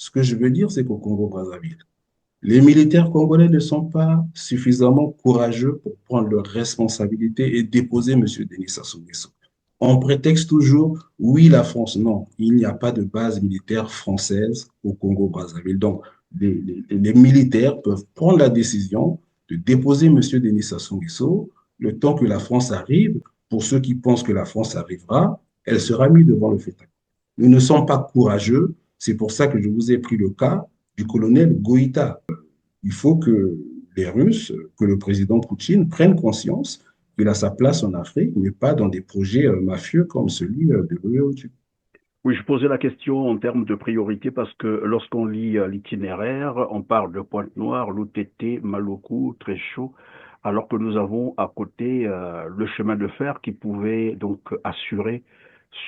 Ce que je veux dire, c'est qu'au Congo-Brazzaville, les militaires congolais ne sont pas suffisamment courageux pour prendre leurs responsabilités et déposer M. Denis Sassou Nguesso. On prétexte toujours, oui, la France. Non, il n'y a pas de base militaire française au Congo-Brazzaville. Donc, les militaires peuvent prendre la décision de déposer M. Denis Sassou Nguesso le temps que la France arrive. Pour ceux qui pensent que la France arrivera, elle sera mise devant le fait. Nous ne sommes pas courageux. C'est pour ça que je vous ai pris le cas du colonel Goïta. Il faut que les Russes, que le président Poutine prenne conscience qu'il a sa place en Afrique, mais pas dans des projets mafieux comme celui de l'OEOTU. Oui, je posais la question en termes de priorité parce que lorsqu'on lit l'itinéraire, on parle de Pointe-Noire, Loutété, Maloko, très chaud, alors que nous avons à côté le chemin de fer qui pouvait donc assurer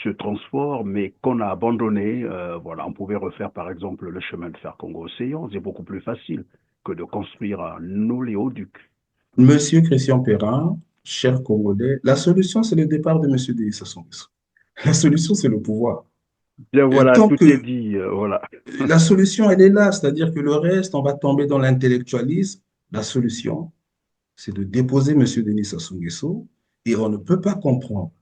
ce transport, mais qu'on a abandonné. Voilà, on pouvait refaire par exemple le chemin de fer Congo-Océan, c'est beaucoup plus facile que de construire un oléoduc. Monsieur Christian Perrin, cher Congolais, la solution, c'est le départ de Monsieur Denis Sassou Nguesso. La solution, c'est le pouvoir. Bien Et voilà, tant tout est que dit, voilà. la solution, elle est là, c'est-à-dire que le reste, on va tomber dans l'intellectualisme. La solution, c'est de déposer M. Denis Sassou Nguesso et on ne peut pas comprendre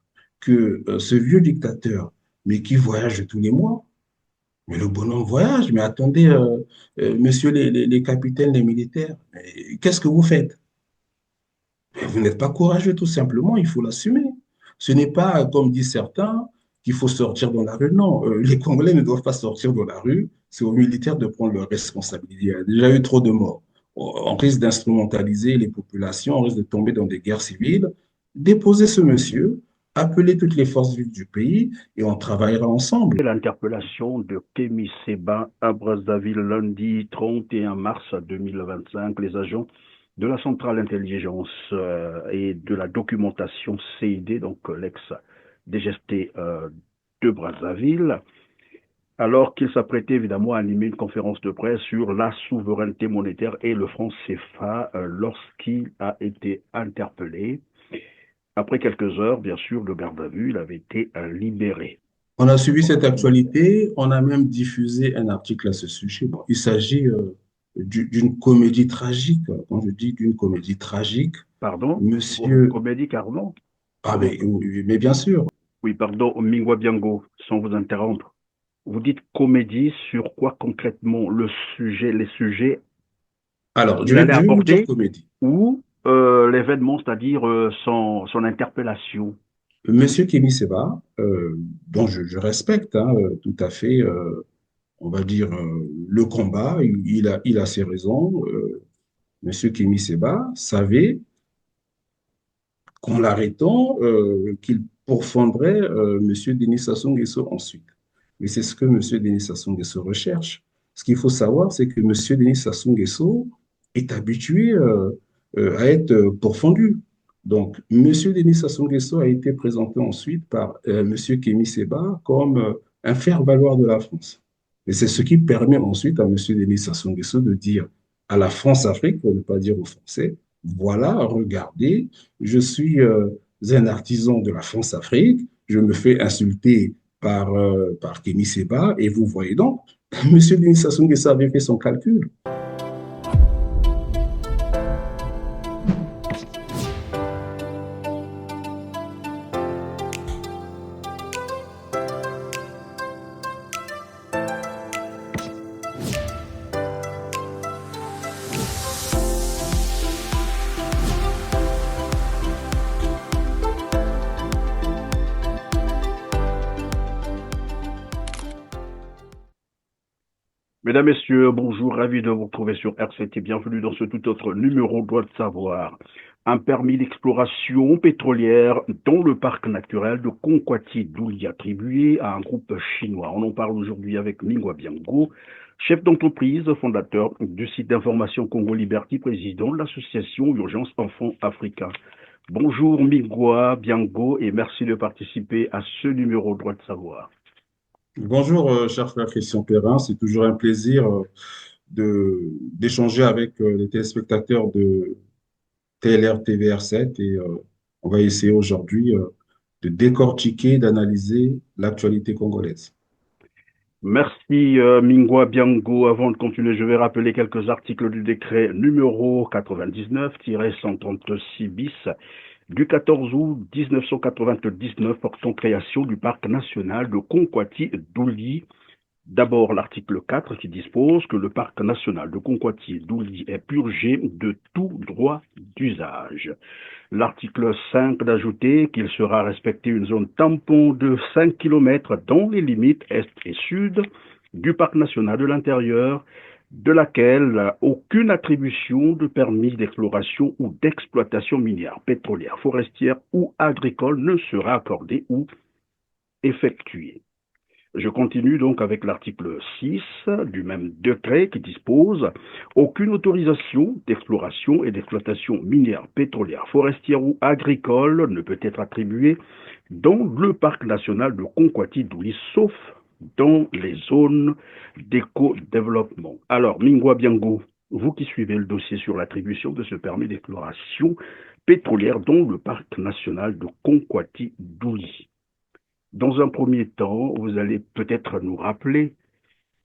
que ce vieux dictateur, mais qui voyage tous les mois, mais le bonhomme voyage, mais attendez, messieurs les capitaines, les militaires, qu'est-ce que vous faites? Vous n'êtes pas courageux, tout simplement, il faut l'assumer. Ce n'est pas, comme disent certains, qu'il faut sortir dans la rue. Non, les Congolais ne doivent pas sortir dans la rue. C'est aux militaires de prendre leurs responsabilités. Il y a déjà eu trop de morts. On risque d'instrumentaliser les populations, on risque de tomber dans des guerres civiles. Déposez ce monsieur, appelez toutes les forces vives du pays et on travaillera ensemble. L'interpellation de Kémy Séba à Brazzaville lundi 31 mars 2025. Les agents de la centrale intelligence et de la documentation CID, donc l'ex-DGST de Brazzaville, alors qu'il s'apprêtait évidemment à animer une conférence de presse sur la souveraineté monétaire et le franc CFA lorsqu'il a été interpellé. Après quelques heures, bien sûr, de garde à vue, il avait été libéré. On a suivi cette actualité, on a même diffusé un article à ce sujet. Bon, il s'agit d'une comédie tragique. Quand je dis d'une comédie tragique, Pardon? monsieur... Comédie Carnon? Ah, mais bien sûr. Oui, pardon, Mingwa Biango, sans vous interrompre. Vous dites comédie sur quoi concrètement? Le sujet, les sujets Alors, qu'il allait je vais vous dire aborder comédie. ou l'événement, c'est-à-dire son interpellation? Monsieur Kémy Seba, dont je respecte hein, tout à fait, on va dire, le combat, il a ses raisons. Monsieur Kémy Seba savait qu'en l'arrêtant, qu'il pourfendrait M. Denis Sassou Nguesso ensuite. Mais c'est ce que M. Denis Sassou Nguesso recherche. Ce qu'il faut savoir, c'est que M. Denis Sassou Nguesso est habitué à être pourfendu. Donc, M. Denis Sassou Nguesso a été présenté ensuite par M. Kémy Seba comme un faire-valoir de la France. Et c'est ce qui permet ensuite à M. Denis Sassou Nguesso de dire à la France-Afrique, pour ne pas dire aux Français, voilà, regardez, je suis un artisan de la France-Afrique, je me fais insulter par Kémy Seba, et vous voyez donc, M. Denis Sassou Nguesso avait fait son calcul. Mesdames, Messieurs, bonjour, ravi de vous retrouver sur RCT. Bienvenue dans ce tout autre numéro Droit de savoir. Un permis d'exploration pétrolière dans le parc naturel de Konkwati-Douli attribué à un groupe chinois. On en parle aujourd'hui avec Mingwa Biango, chef d'entreprise, fondateur du site d'information Congo Liberty, président de l'association Urgence Enfants Africains. Bonjour Mingwa Biango et merci de participer à ce numéro Droit de savoir. Bonjour, cher frère Christian Perrin, c'est toujours un plaisir d'échanger avec les téléspectateurs de TLR TVR7 et on va essayer aujourd'hui de décortiquer, d'analyser l'actualité congolaise. Merci Mingwa Biango. Avant de continuer, je vais rappeler quelques articles du décret numéro 99-136 bis du 14 août 1999 portant création du parc national de Conquati-Douli. D'abord, l'article 4 qui dispose que le parc national de Conquati-Douli est purgé de tout droit d'usage. L'article 5 d'ajouter qu'il sera respecté une zone tampon de 5 km dans les limites est et sud du parc national de l'intérieur, de laquelle aucune attribution de permis d'exploration ou d'exploitation minière, pétrolière, forestière ou agricole ne sera accordée ou effectuée. Je continue donc avec l'article 6 du même décret qui dispose aucune autorisation d'exploration et d'exploitation minière, pétrolière, forestière ou agricole ne peut être attribuée dans le parc national de Conquati-Douli, sauf dans les zones d'éco-développement. Alors, Mingwa Biango, vous qui suivez le dossier sur l'attribution de ce permis d'exploration pétrolière dans le parc national de Conquati-Douli. Dans un premier temps, vous allez peut-être nous rappeler,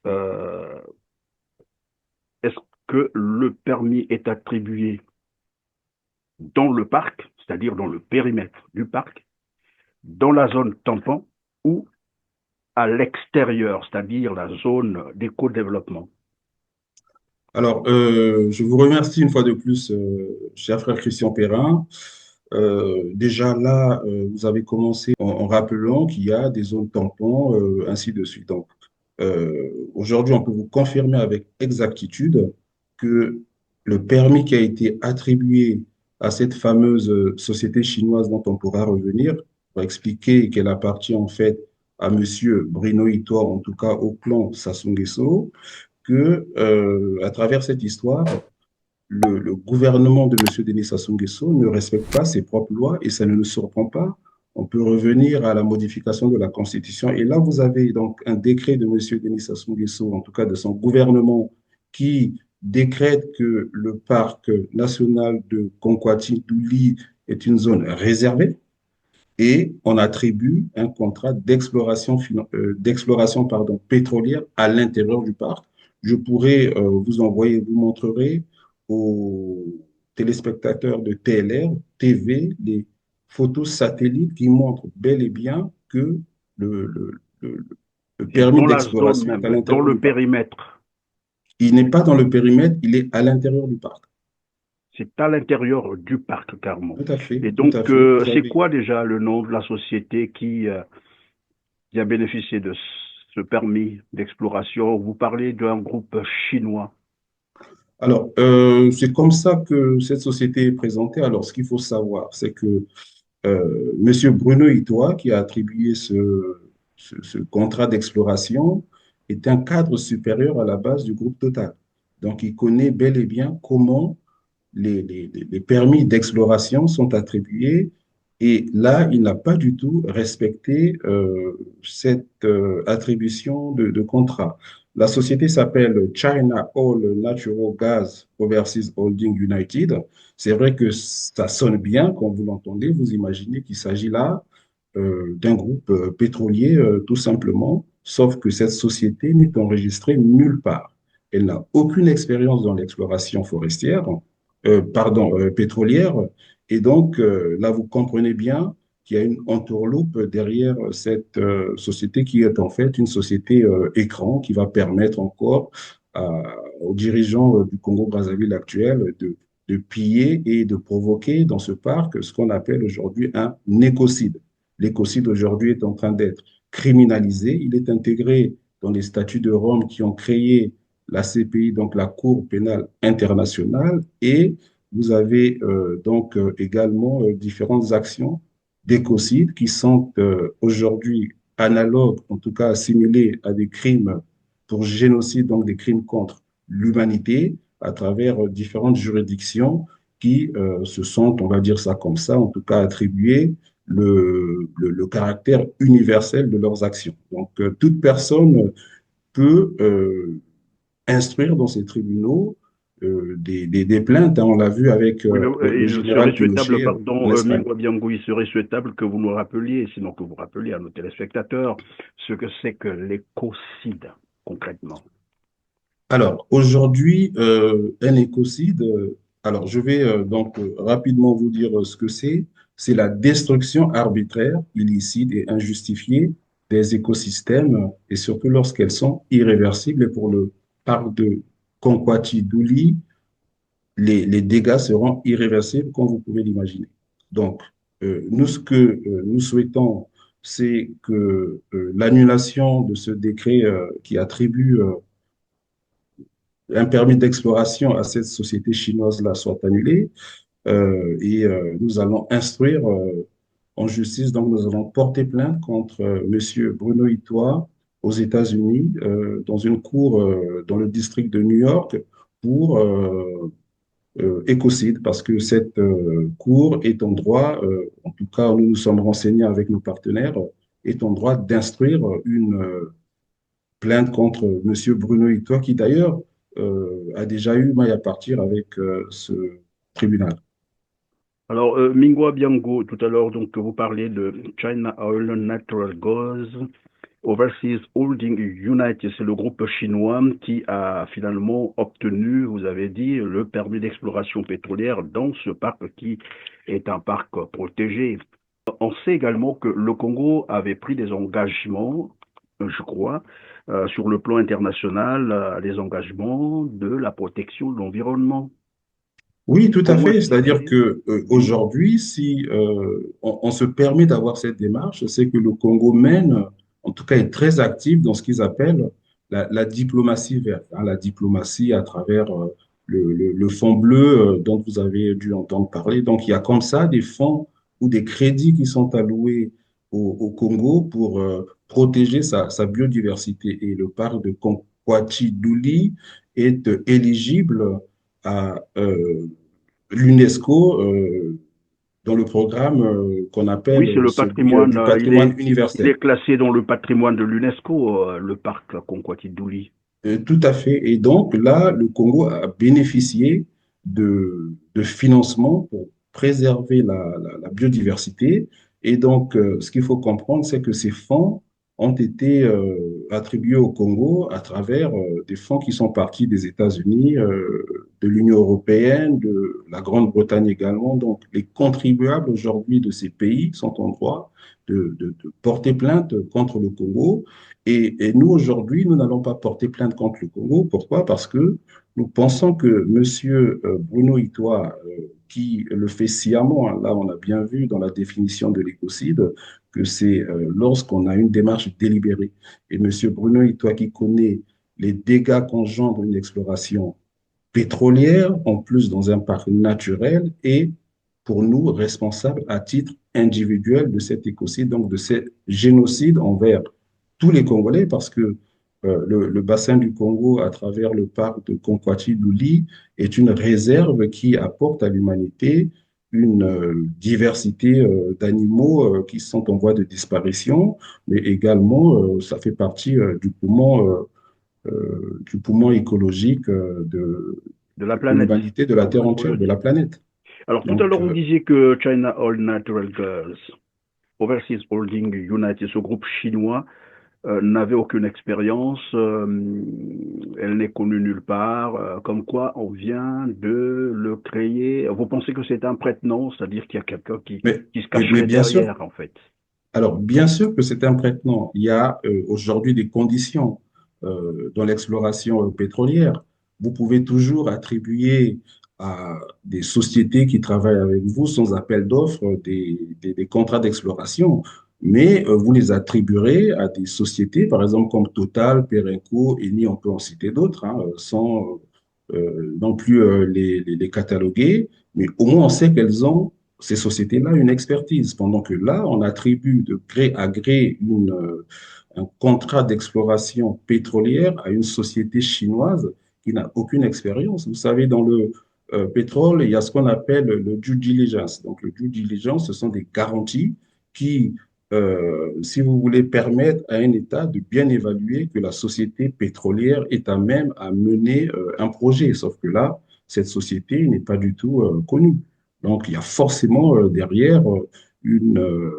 euh, est-ce que le permis est attribué dans le parc, c'est-à-dire dans le périmètre du parc, dans la zone tampon ou à l'extérieur, c'est-à-dire la zone d'éco-développement? Alors, je vous remercie une fois de plus, cher frère Christian Perrin. Déjà là, vous avez commencé en rappelant qu'il y a des zones tampons, ainsi de suite. Donc, aujourd'hui, on peut vous confirmer avec exactitude que le permis qui a été attribué à cette fameuse société chinoise dont on pourra revenir, pour expliquer qu'elle appartient en fait à Monsieur Bruno Ito, en tout cas au clan Sassou Nguesso, que à travers cette histoire, le gouvernement de M. Denis Sassou Nguesso ne respecte pas ses propres lois et ça ne nous surprend pas. On peut revenir à la modification de la Constitution. Et là, vous avez donc un décret de M. Denis Sassou Nguesso, en tout cas de son gouvernement, qui décrète que le parc national de Conquati-Douli est une zone réservée et on attribue un contrat d'exploration pétrolière à l'intérieur du parc. Je pourrais vous envoyer, vous montrerai aux téléspectateurs de TLR, TV, les photos satellites qui montrent bel et bien que le, le, le, le C'est permis dans la zone d'exploration est à même, dans l'intérieur le du parc. périmètre. Il n'est pas dans le périmètre, il est à l'intérieur du parc. C'est à l'intérieur du parc, carrément. Tout à fait, Et tout donc, à fait. Vous c'est avez quoi déjà le nom de la société qui a bénéficié de ce permis d'exploration? Vous parlez d'un groupe chinois. Alors, c'est comme ça que cette société est présentée. Alors, ce qu'il faut savoir, c'est que Monsieur Bruno Itoa, qui a attribué ce contrat d'exploration, est un cadre supérieur à la base du groupe Total. Donc, il connaît bel et bien comment les permis d'exploration sont attribués. Et là, il n'a pas du tout respecté cette attribution de contrat. La société s'appelle China All Natural Gas Overseas Holding United. C'est vrai que ça sonne bien quand vous l'entendez. Vous imaginez qu'il s'agit là d'un groupe pétrolier, tout simplement, sauf que cette société n'est enregistrée nulle part. Elle n'a aucune expérience dans l'exploration forestière, pétrolière. Et donc, là, vous comprenez bien qu'il y a une entourloupe derrière cette société qui est en fait une société écran qui va permettre encore aux dirigeants du Congo-Brazzaville actuel de piller et de provoquer dans ce parc ce qu'on appelle aujourd'hui un écocide. L'écocide aujourd'hui est en train d'être criminalisé. Il est intégré dans les statuts de Rome qui ont créé la CPI, donc la Cour pénale internationale, et vous avez donc également différentes actions d'écocide qui sont aujourd'hui analogues, en tout cas assimilées à des crimes pour génocide, donc des crimes contre l'humanité, à travers différentes juridictions qui se sont, on va dire ça comme ça, en tout cas attribuées le caractère universel de leurs actions. Donc, toute personne peut instruire dans ces tribunaux des plaintes, hein. On l'a vu avec Oui, mais le il serait général souhaitable, Pinochet en pardon, Espagne. Mingwa Biango, il serait souhaitable que vous nous rappeliez, sinon que vous rappeliez à nos téléspectateurs, ce que c'est que l'écocide, concrètement. Alors, aujourd'hui, un écocide, alors je vais donc rapidement vous dire ce que c'est. C'est la destruction arbitraire, illicite et injustifiée des écosystèmes, et surtout lorsqu'elles sont irréversibles. Et pour le parc de Conquati-Douli, les dégâts seront irréversibles, comme vous pouvez l'imaginer. Donc, nous, ce que nous souhaitons, c'est que l'annulation de ce décret qui attribue un permis d'exploration à cette société chinoise-là soit annulé nous allons instruire en justice, donc nous allons porter plainte contre Monsieur Bruno Itoie aux États-Unis dans une cour dans le district de New York pour écocide parce que cette cour est en droit, en tout cas nous nous sommes renseignés avec nos partenaires, est en droit d'instruire une plainte contre Monsieur Bruno Itoie, qui d'ailleurs a déjà eu maille à partir avec ce tribunal. Alors, Mingwa Biango, tout à l'heure, donc, vous parlez de China Oil Natural Gas Overseas Holding United, c'est le groupe chinois qui a finalement obtenu, vous avez dit, le permis d'exploration pétrolière dans ce parc qui est un parc protégé. On sait également que le Congo avait pris des engagements, je crois, sur le plan international, des engagements de la protection de l'environnement. Oui, tout à Comment fait. C'est-à-dire expliquer? que Oui, aujourd'hui, si on se permet d'avoir cette démarche, c'est que le Congo mène, en tout cas, est très actif dans ce qu'ils appellent la diplomatie verte, hein, la diplomatie à travers le fonds bleu dont vous avez dû entendre parler. Donc, il y a comme ça des fonds ou des crédits qui sont alloués au Congo pour protéger sa biodiversité. Et le parc de Conquati-Douli est éligible à l'UNESCO dans le programme qu'on oui, c'est appelle le celui patrimoine, du patrimoine il universel. est classé dans le patrimoine de l'UNESCO, le parc Conquati Douli. Tout à fait. Et donc là, le Congo a bénéficié de financement pour préserver la biodiversité. Et donc, ce qu'il faut comprendre, c'est que ces fonds ont été attribués au Congo à travers des fonds qui sont partis des États-Unis, de l'Union européenne, de la Grande-Bretagne également. Donc, les contribuables aujourd'hui de ces pays sont en droit de porter plainte contre le Congo et nous, aujourd'hui, nous n'allons pas porter plainte contre le Congo. Pourquoi? Parce que nous pensons que M. Bruno Itoie, qui le fait sciemment, hein, là on a bien vu dans la définition de l'écocide, que c'est lorsqu'on a une démarche délibérée. Et M. Bruno Itoie, qui connaît les dégâts qu'engendre une exploration pétrolière, en plus dans un parc naturel, est pour nous responsable à titre individuel de cet écocide, donc de ce génocide envers tous les Congolais, parce que le bassin du Congo, à travers le parc de Conquati-Douli, est une réserve qui apporte à l'humanité une diversité d'animaux qui sont en voie de disparition, mais également, ça fait partie du poumon écologique De la de planète. l'humanité, de la Terre Oui, oui, entière, de la oui. planète. Alors, tout à Donc, l'heure, vous disiez que China All Natural Girls, Overseas Holding United, ce groupe chinois, n'avait aucune expérience, elle n'est connue nulle part, comme quoi on vient de le créer. Vous pensez que c'est un prête-nom, c'est-à-dire qu'il y a quelqu'un qui se mais cacherait bien sûr, derrière, en fait. alors bien sûr que c'est un prête-nom. Il y a aujourd'hui des conditions dans l'exploration pétrolière. Vous pouvez toujours attribuer à des sociétés qui travaillent avec vous sans appel d'offres des contrats d'exploration, mais vous les attribuerez à des sociétés, par exemple comme Total, Perenco, Eni, on peut en citer d'autres, hein, sans non plus les cataloguer, mais au moins on sait qu'elles ont, ces sociétés-là, une expertise, pendant que là, on attribue de gré à gré un contrat d'exploration pétrolière à une société chinoise qui n'a aucune expérience. Vous savez, dans le pétrole, il y a ce qu'on appelle le due diligence. Donc, le due diligence, ce sont des garanties qui, si vous voulez, permettre à un État de bien évaluer que la société pétrolière est à même à mener un projet. Sauf que là, cette société n'est pas du tout connue. Donc, il y a forcément derrière une,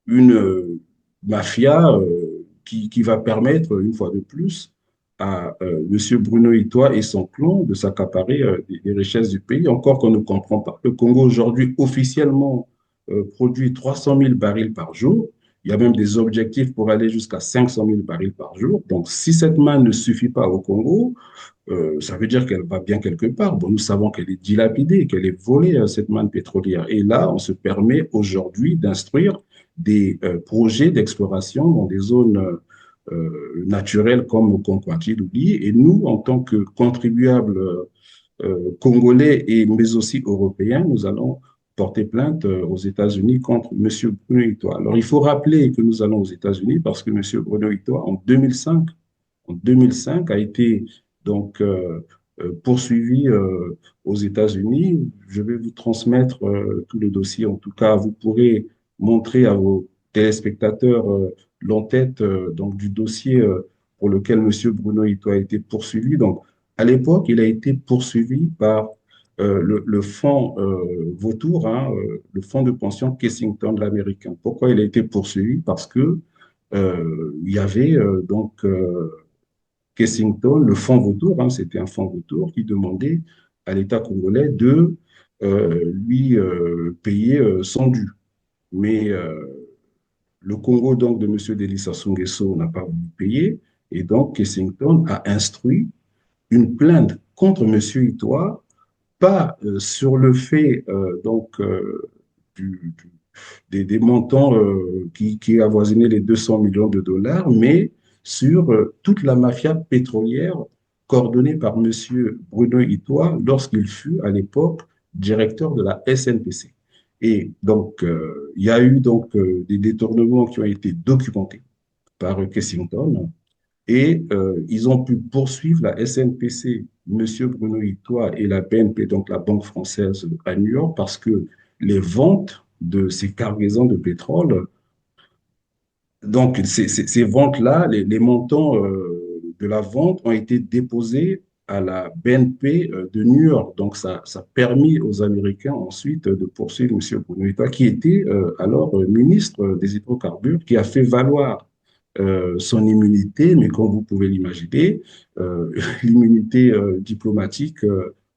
une mafia qui va permettre, une fois de plus, à M. Bruno Itoie et son clan de s'accaparer des richesses du pays, encore qu'on ne comprend pas. Le Congo aujourd'hui officiellement produit 300 000 barils par jour. Il y a même des objectifs pour aller jusqu'à 500 000 barils par jour. Donc, si cette manne ne suffit pas au Congo, ça veut dire qu'elle va bien quelque part. Bon, nous savons qu'elle est dilapidée, qu'elle est volée, cette manne pétrolière. Et là, on se permet aujourd'hui d'instruire des projets d'exploration dans des zones naturelles comme au Conquatidouli. Et nous, en tant que contribuables congolais et mais aussi européens, nous allons porter plainte aux États-Unis contre M. Bruno Itoa. Alors, il faut rappeler que nous allons aux États-Unis parce que M. Bruno Itoa, en 2005 a été donc poursuivi aux États-Unis. Je vais vous transmettre tout le dossier. En tout cas, vous pourrez montrer à vos téléspectateurs l'entête donc du dossier pour lequel M. Bruno Ito a été poursuivi. Donc, à l'époque, il a été poursuivi par le fonds Vautour, hein, le fonds de pension Kensington, l'américain. Pourquoi il a été poursuivi? Parce que il y avait Kensington, le fonds Vautour, hein, c'était un fonds Vautour qui demandait à l'État congolais de lui payer son dû. Mais le Congo, donc, de M. Denis Sassou Nguesso n'a pas voulu payer, et donc Kensington a instruit une plainte contre M. Itoa, pas sur le fait du, des montants qui avoisinaient les 200 millions de dollars, mais sur toute la mafia pétrolière coordonnée par M. Bruno Itoa lorsqu'il fut à l'époque directeur de la SNPC. Et donc, il y a eu donc des détournements qui ont été documentés par Kensington et ils ont pu poursuivre la SNPC, M. Bruno Itoa et la BNP, donc la Banque française à New York, parce que les ventes de ces cargaisons de pétrole, donc ces ventes-là, les montants de la vente ont été déposés à la BNP de New York. Donc ça a permis aux Américains ensuite de poursuivre M. Bruno Itoa, qui était alors ministre des hydrocarbures, qui a fait valoir son immunité, mais comme vous pouvez l'imaginer, l'immunité diplomatique,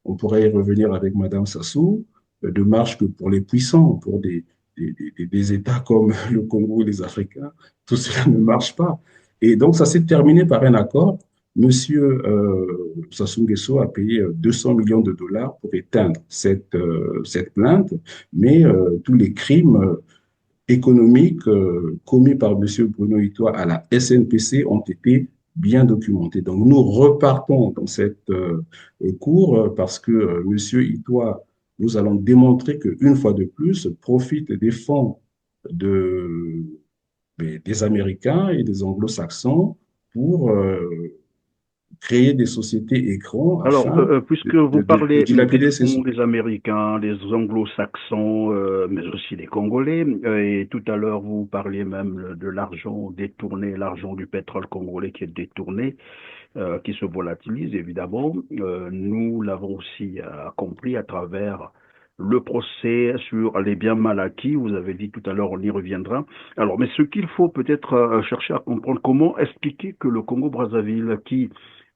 on pourrait y revenir avec Madame Sassou, de marche que pour les puissants, pour des États comme le Congo et les Africains, tout cela ne marche pas. Et donc, ça s'est terminé par un accord. Monsieur Sassou Nguesso a payé 200 millions de dollars pour éteindre cette plainte, mais tous les crimes économiques commis par M. Bruno Itoa à la SNPC ont été bien documentés. Donc, nous repartons dans cette cour parce que M. Itoa, nous allons démontrer qu'une fois de plus, profite des fonds de, des Américains et des Anglo-Saxons pour créer des sociétés écrans Alors, afin puisque vous de parlez des dilapider ces fonds sous. des Américains, des Anglo-Saxons, mais aussi des Congolais, et tout à l'heure vous parliez même de l'argent détourné, l'argent du pétrole congolais qui est détourné, qui se volatilise évidemment. Nous l'avons aussi compris à travers le procès sur les biens mal acquis. Vous avez dit tout à l'heure, on y reviendra. Alors, mais ce qu'il faut peut-être chercher à comprendre, comment expliquer que le Congo-Brazzaville, qui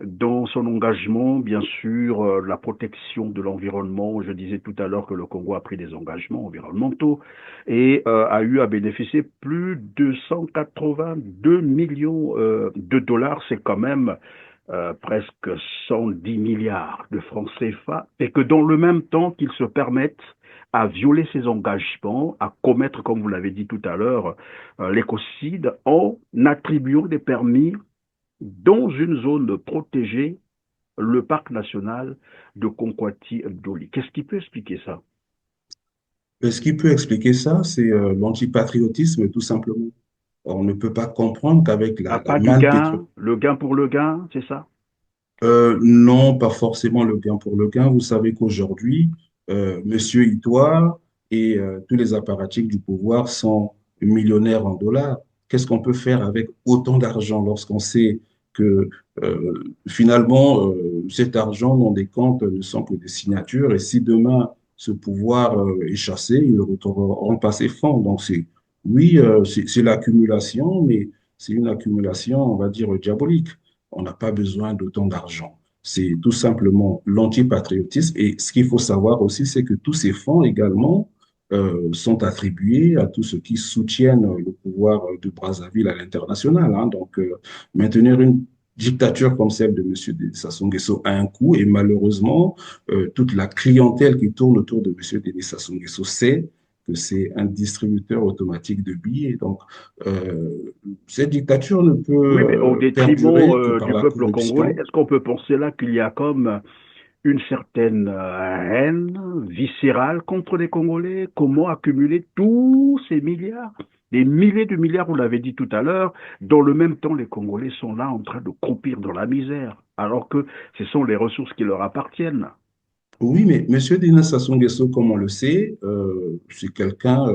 dans son engagement, bien sûr, la protection de l'environnement. Je disais tout à l'heure que le Congo a pris des engagements environnementaux et a eu à bénéficier plus de 182 millions de dollars. C'est quand même presque 110 milliards de francs CFA. Et que dans le même temps qu'ils se permettent à violer ses engagements, à commettre, comme vous l'avez dit tout à l'heure, l'écocide en attribuant des permis dans une zone protégée, le parc national de Conquati-Doli. Qu'est-ce qui peut expliquer ça? Ce qui peut expliquer ça, c'est l'antipatriotisme, tout simplement. On ne peut pas comprendre qu'avec Ah, la pas du manne pétrolière, gain, le gain pour le gain, c'est ça? non, pas forcément le gain pour le gain. Vous savez qu'aujourd'hui, Monsieur Itoie et tous les apparatchiks du pouvoir sont millionnaires en dollars. Qu'est-ce qu'on peut faire avec autant d'argent lorsqu'on sait que finalement, cet argent dans des comptes ne sont que des signatures. Et si demain ce pouvoir est chassé, ils ne retrouveront pas ces fonds. Donc, oui, c'est l'accumulation, mais c'est une accumulation, on va dire, diabolique. On n'a pas besoin d'autant d'argent. C'est tout simplement l'antipatriotisme. Et ce qu'il faut savoir aussi, c'est que tous ces fonds également sont attribués à tous ceux qui soutiennent le pouvoir de Brazzaville à l'international, hein. Donc, maintenir une dictature comme celle de M. Sassou Nguesso a un coût et malheureusement, toute la clientèle qui tourne autour de M. Denis Sassou Nguesso sait que c'est un distributeur automatique de billets. Donc, cette dictature ne Oui, mais au peut détriment perdurer que par du la peuple congolais, corruption. est-ce qu'on peut penser là qu'il y a comme une certaine haine viscérale contre les Congolais? Comment accumuler tous ces milliards, des milliers de milliards, vous l'avez dit tout à l'heure, dans le même temps, les Congolais sont là en train de croupir dans la misère, alors que ce sont les ressources qui leur appartiennent. Oui, mais M. Dina Sassou Nguesso, comme on le sait, c'est quelqu'un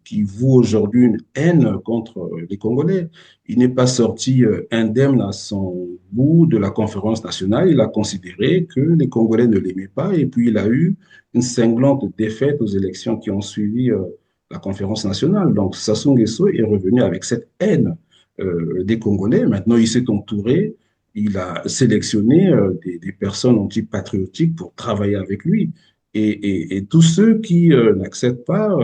qui voue aujourd'hui une haine contre les Congolais. Il n'est pas sorti indemne à son bout de la conférence nationale. Il a considéré que les Congolais ne l'aimaient pas et puis il a eu une cinglante défaite aux élections qui ont suivi la conférence nationale. Donc Sassou Nguesso est revenu avec cette haine des Congolais. Maintenant, il s'est entouré, il a sélectionné des personnes antipatriotiques pour travailler avec lui. Et tous ceux qui n'acceptent pas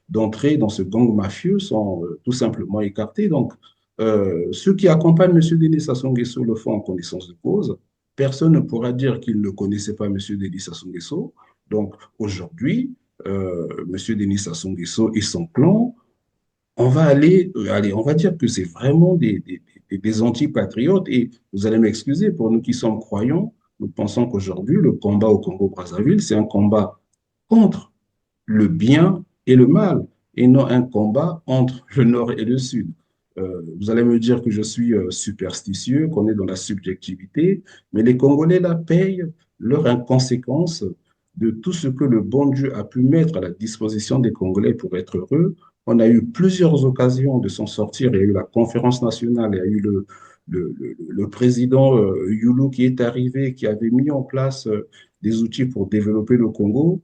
d'entrer dans ce gang mafieux sont tout simplement écartés. Donc, ceux qui accompagnent M. Denis Sassou Nguesso le font en connaissance de cause. Personne ne pourra dire qu'il ne connaissait pas M. Denis Sassou Nguesso. Donc, aujourd'hui, M. Denis Sassou Nguesso et son clan on va aller, on va dire que c'est vraiment des antipatriotes et vous allez m'excuser, pour nous qui sommes croyants, nous pensons qu'aujourd'hui, le combat au Congo-Brazzaville, c'est un combat contre le bien et le mal et non un combat entre le nord et le sud. Vous allez me dire que je suis superstitieux, qu'on est dans la subjectivité, mais les Congolais la payent leur inconséquence de tout ce que le bon Dieu a pu mettre à la disposition des Congolais pour être heureux. On a eu plusieurs occasions de s'en sortir. Il y a eu la conférence nationale, il y a eu le président Youlou qui est arrivé, qui avait mis en place des outils pour développer le Congo.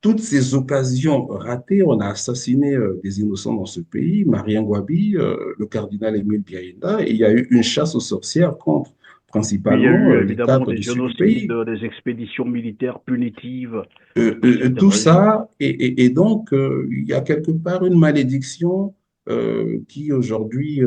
Toutes ces occasions ratées, on a assassiné des innocents dans ce pays, Marien Ngouabi, le cardinal Émile Biaïda, et il y a eu une chasse aux sorcières contre Puis il y a principalement eu les évidemment cadres des du sud du génocides, pays. des expéditions militaires punitives dans certaines Tout régions. ça, et donc il y a quelque part une malédiction qui aujourd'hui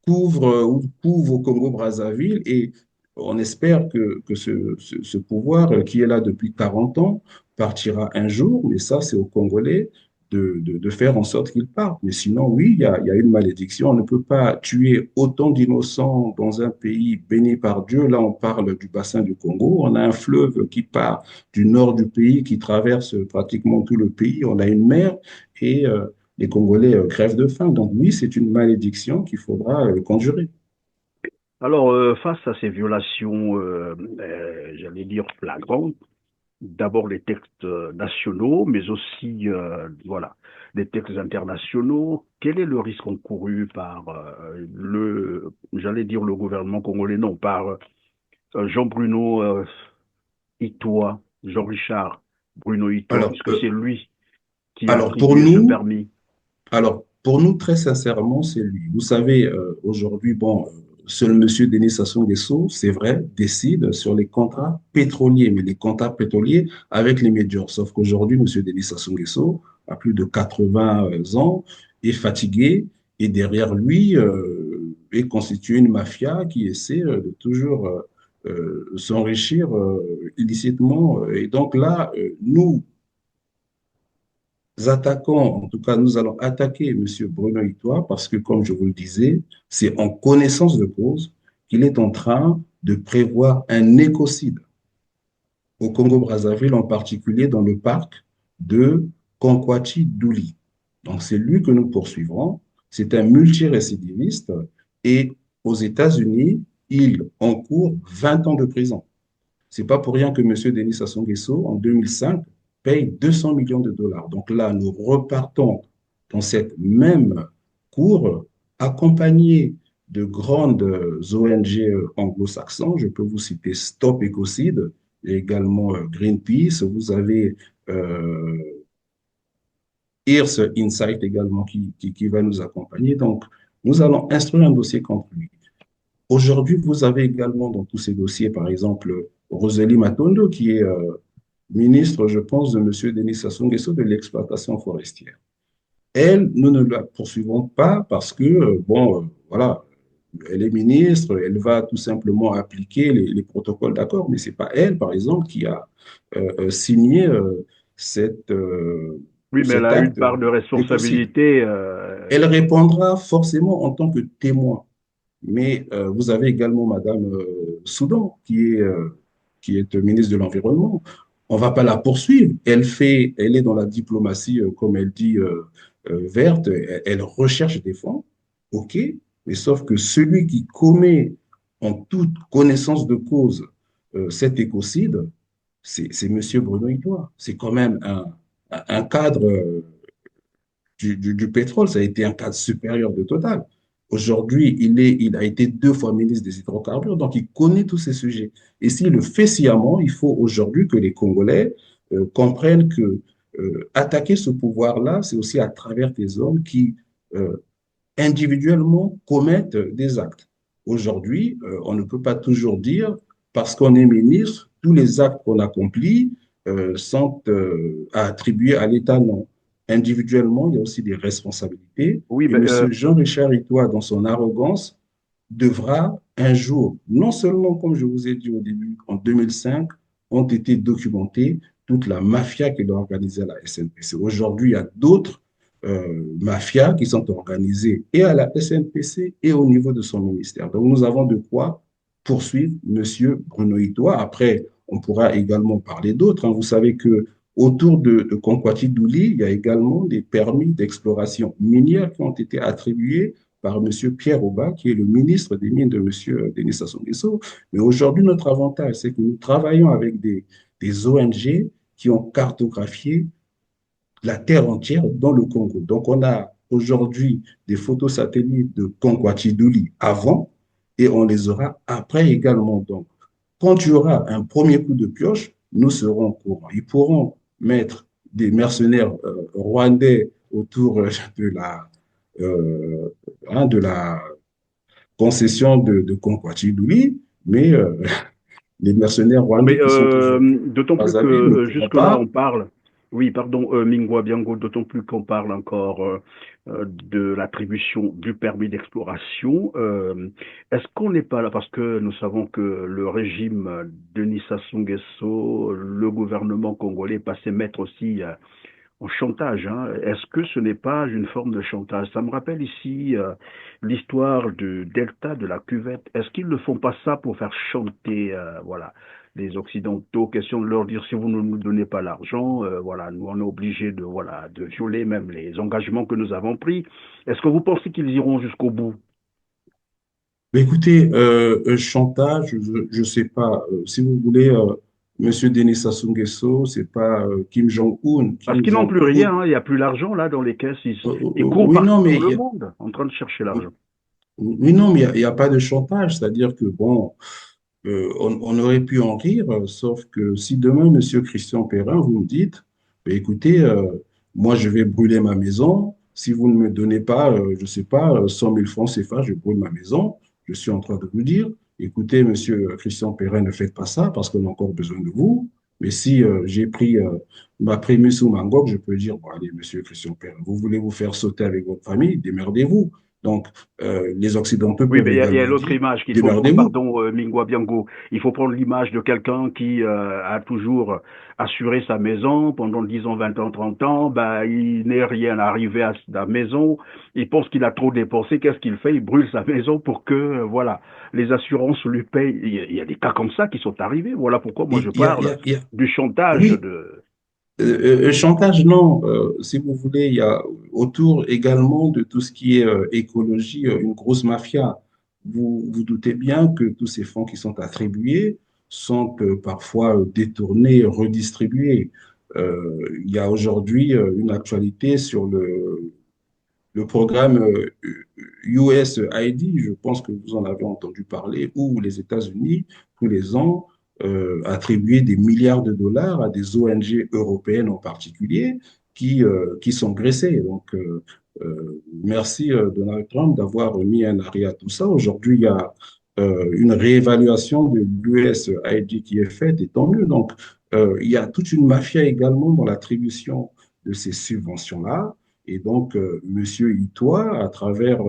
couvre ou couvre au Congo-Brazzaville et on espère que ce pouvoir qui est là depuis 40 ans partira un jour, mais ça, c'est aux Congolais de faire en sorte qu'il parte. Mais sinon, oui, il y a une malédiction. On ne peut pas tuer autant d'innocents dans un pays béni par Dieu. Là, on parle du bassin du Congo. On a un fleuve qui part du nord du pays, qui traverse pratiquement tout le pays. On a une mer et les Congolais crèvent de faim. Donc oui, c'est une malédiction qu'il faudra conjurer. Alors, face à ces violations, j'allais dire flagrantes, d'abord les textes nationaux, mais aussi, voilà, les textes internationaux, quel est le risque encouru par j'allais dire le gouvernement congolais, non, par Jean-Bruno Itoa, Jean-Richard Bruno Itoa, Alors, puisque c'est lui qui a alors pour attribué ce nous, permis. Alors, pour nous, très sincèrement, c'est lui. Vous savez, aujourd'hui, bon, seul Monsieur Denis Sassou Nguesso, c'est vrai, décide sur les contrats pétroliers, mais les contrats pétroliers avec les majors. Sauf qu'aujourd'hui, Monsieur Denis Sassou Nguesso a plus de 80 ans, est fatigué, et derrière lui est constituée une mafia qui essaie de toujours s'enrichir illicitement. Et donc là, nous, attaquons, en tout cas, nous allons attaquer M. Bruno Itoie parce que, comme je vous le disais, c'est en connaissance de cause qu'il est en train de prévoir un écocide au Congo-Brazzaville, en particulier dans le parc de Konkwati-Douli. Donc, c'est lui que nous poursuivrons. C'est un multirécidiviste et aux États-Unis, il encourt 20 ans de prison. C'est pas pour rien que M. Denis Sassou Nguesso, en 2005, paye 200 millions de dollars. Donc là, nous repartons dans cette même cour, accompagnés de grandes ONG anglo-saxons. Je peux vous citer Stop Ecocide et également Greenpeace. Vous avez euh, Earth Insight également qui va nous accompagner. Donc, nous allons instruire un dossier contre lui. Aujourd'hui, vous avez également dans tous ces dossiers, par exemple, Rosalie Matondo, qui est ministre, je pense, de M. Denis Sassou Nguesso de l'exploitation forestière. Elle, nous ne la poursuivons pas parce que, bon, voilà, elle est ministre, elle va tout simplement appliquer les protocoles d'accord, mais ce n'est pas elle, par exemple, qui a signé cette, Oui, mais elle cet a une acte part de d'écocide. responsabilité. Elle répondra forcément en tant que témoin. Mais vous avez également Madame Soudan, qui est ministre de l'Environnement. On ne va pas la poursuivre. Elle est dans la diplomatie, comme elle dit, verte. Elle recherche des fonds. OK. Mais sauf que celui qui commet en toute connaissance de cause cet écocide, c'est Monsieur Bruno Itoie. C'est quand même un cadre du pétrole. Ça a été un cadre supérieur de Total. Aujourd'hui, il a été 2 fois ministre des hydrocarbures, donc il connaît tous ces sujets. Et s'il le fait sciemment, il faut aujourd'hui que les Congolais comprennent que attaquer ce pouvoir-là, c'est aussi à travers des hommes qui individuellement commettent des actes. Aujourd'hui, on ne peut pas toujours dire, parce qu'on est ministre, tous les actes qu'on accomplit sont à attribuer à l'État. Non. Individuellement, il y a aussi des responsabilités. Oui, Et mais M. Jean-Richard Itoie, dans son arrogance, devra un jour, non seulement, comme je vous ai dit au début, en 2005, ont été documentées toute la mafia qui a organisé la SNPC. Aujourd'hui, il y a d'autres mafias qui sont organisées et à la SNPC et au niveau de son ministère. Donc, nous avons de quoi poursuivre M. Bruno Itoie. Après, on pourra également parler d'autres. Hein. Vous savez que autour de Conquati Douli, il y a également des permis d'exploration minière qui ont été attribués par M. Pierre Auba, qui est le ministre des Mines de M. Denis Sassou Nguesso. Mais aujourd'hui, notre avantage, c'est que nous travaillons avec des ONG qui ont cartographié la terre entière dans le Congo. Donc, on a aujourd'hui des photos satellites de Conquati-Douli avant et on les aura après également. Donc, quand il y aura un premier coup de pioche, nous serons au courant. Ils pourront mettre des mercenaires rwandais autour euh, de la concession de Conquati-Douli, mais les mercenaires Mais rwandais qui sont aujourd'hui d'autant à plus que Brazzaville ne pourront jusque-là, pas. on parle, oui, pardon, Mingwa Biango, d'autant plus qu'on parle encore de l'attribution du permis d'exploration. Est-ce qu'on n'est pas là, parce que nous savons que le régime Denis Sassou Nguesso, le gouvernement congolais, passait maître aussi en chantage, hein. Est-ce que ce n'est pas une forme de chantage? Ça me rappelle ici l'histoire du delta de la cuvette. Est-ce qu'ils ne font pas ça pour faire chanter, voilà, les Occidentaux? Question de leur dire si vous ne nous donnez pas l'argent, voilà, nous on est obligés de, voilà, de violer même les engagements que nous avons pris. Est-ce que vous pensez qu'ils iront jusqu'au bout? Mais écoutez, chantage, je ne sais pas. Si vous voulez, Monsieur Denis Sassou Nguesso, c'est pas Kim Jong-un. Parce Kim qu'ils n'ont plus Jong-un. rien, hein, il n'y a plus l'argent là dans les caisses. Ils courent Oui, non, partout dans mais le monde en train de chercher l'argent. oui, non, mais il y a pas de chantage. C'est-à-dire que bon, on aurait pu en rire, sauf que si demain, Monsieur Christian Perrin, vous me dites, ben, écoutez, moi, je vais brûler ma maison. Si vous ne me donnez pas, je ne sais pas, 100 000 francs CFA, je brûle ma maison. Je suis en train de vous dire, écoutez, Monsieur Christian Perrin, ne faites pas ça parce qu'on a encore besoin de vous. Mais si j'ai pris ma prémisse ou ma ngok, je peux dire, bon, allez, Monsieur Christian Perrin, vous voulez vous faire sauter avec votre famille, démerdez-vous. Donc, les Occidentaux Oui, peuvent mais il y a également l'autre dire, image qu'il faut prendre, démerdez-vous. pardon, Mingwa Biango. Il faut prendre l'image de quelqu'un qui a toujours assuré sa maison pendant 10 ans, 20 ans, 30 ans. Bah, il n'est rien arrivé à la maison. Il pense qu'il a trop dépensé. Qu'est-ce qu'il fait? Il brûle sa maison pour que, voilà, les assurances lui payent. Il y a des cas comme ça qui sont arrivés. Voilà pourquoi moi je parle Il y a- du chantage oui, de. chantage, non. Si vous voulez, il y a autour également de tout ce qui est écologie, une grosse mafia. Vous doutez bien que tous ces fonds qui sont attribués sont parfois détournés, redistribués. Il y a aujourd'hui une actualité sur le programme USAID, je pense que vous en avez entendu parler, où les États-Unis, tous les ans, attribuaient des milliards de dollars à des ONG européennes en particulier qui sont graissées. Donc, merci Donald Trump d'avoir mis un arrêt à tout ça. Aujourd'hui, il y a une réévaluation de l'USAID qui est faite, et tant mieux. Donc, il y a toute une mafia également dans l'attribution de ces subventions-là. Et donc, Monsieur Itoie, à travers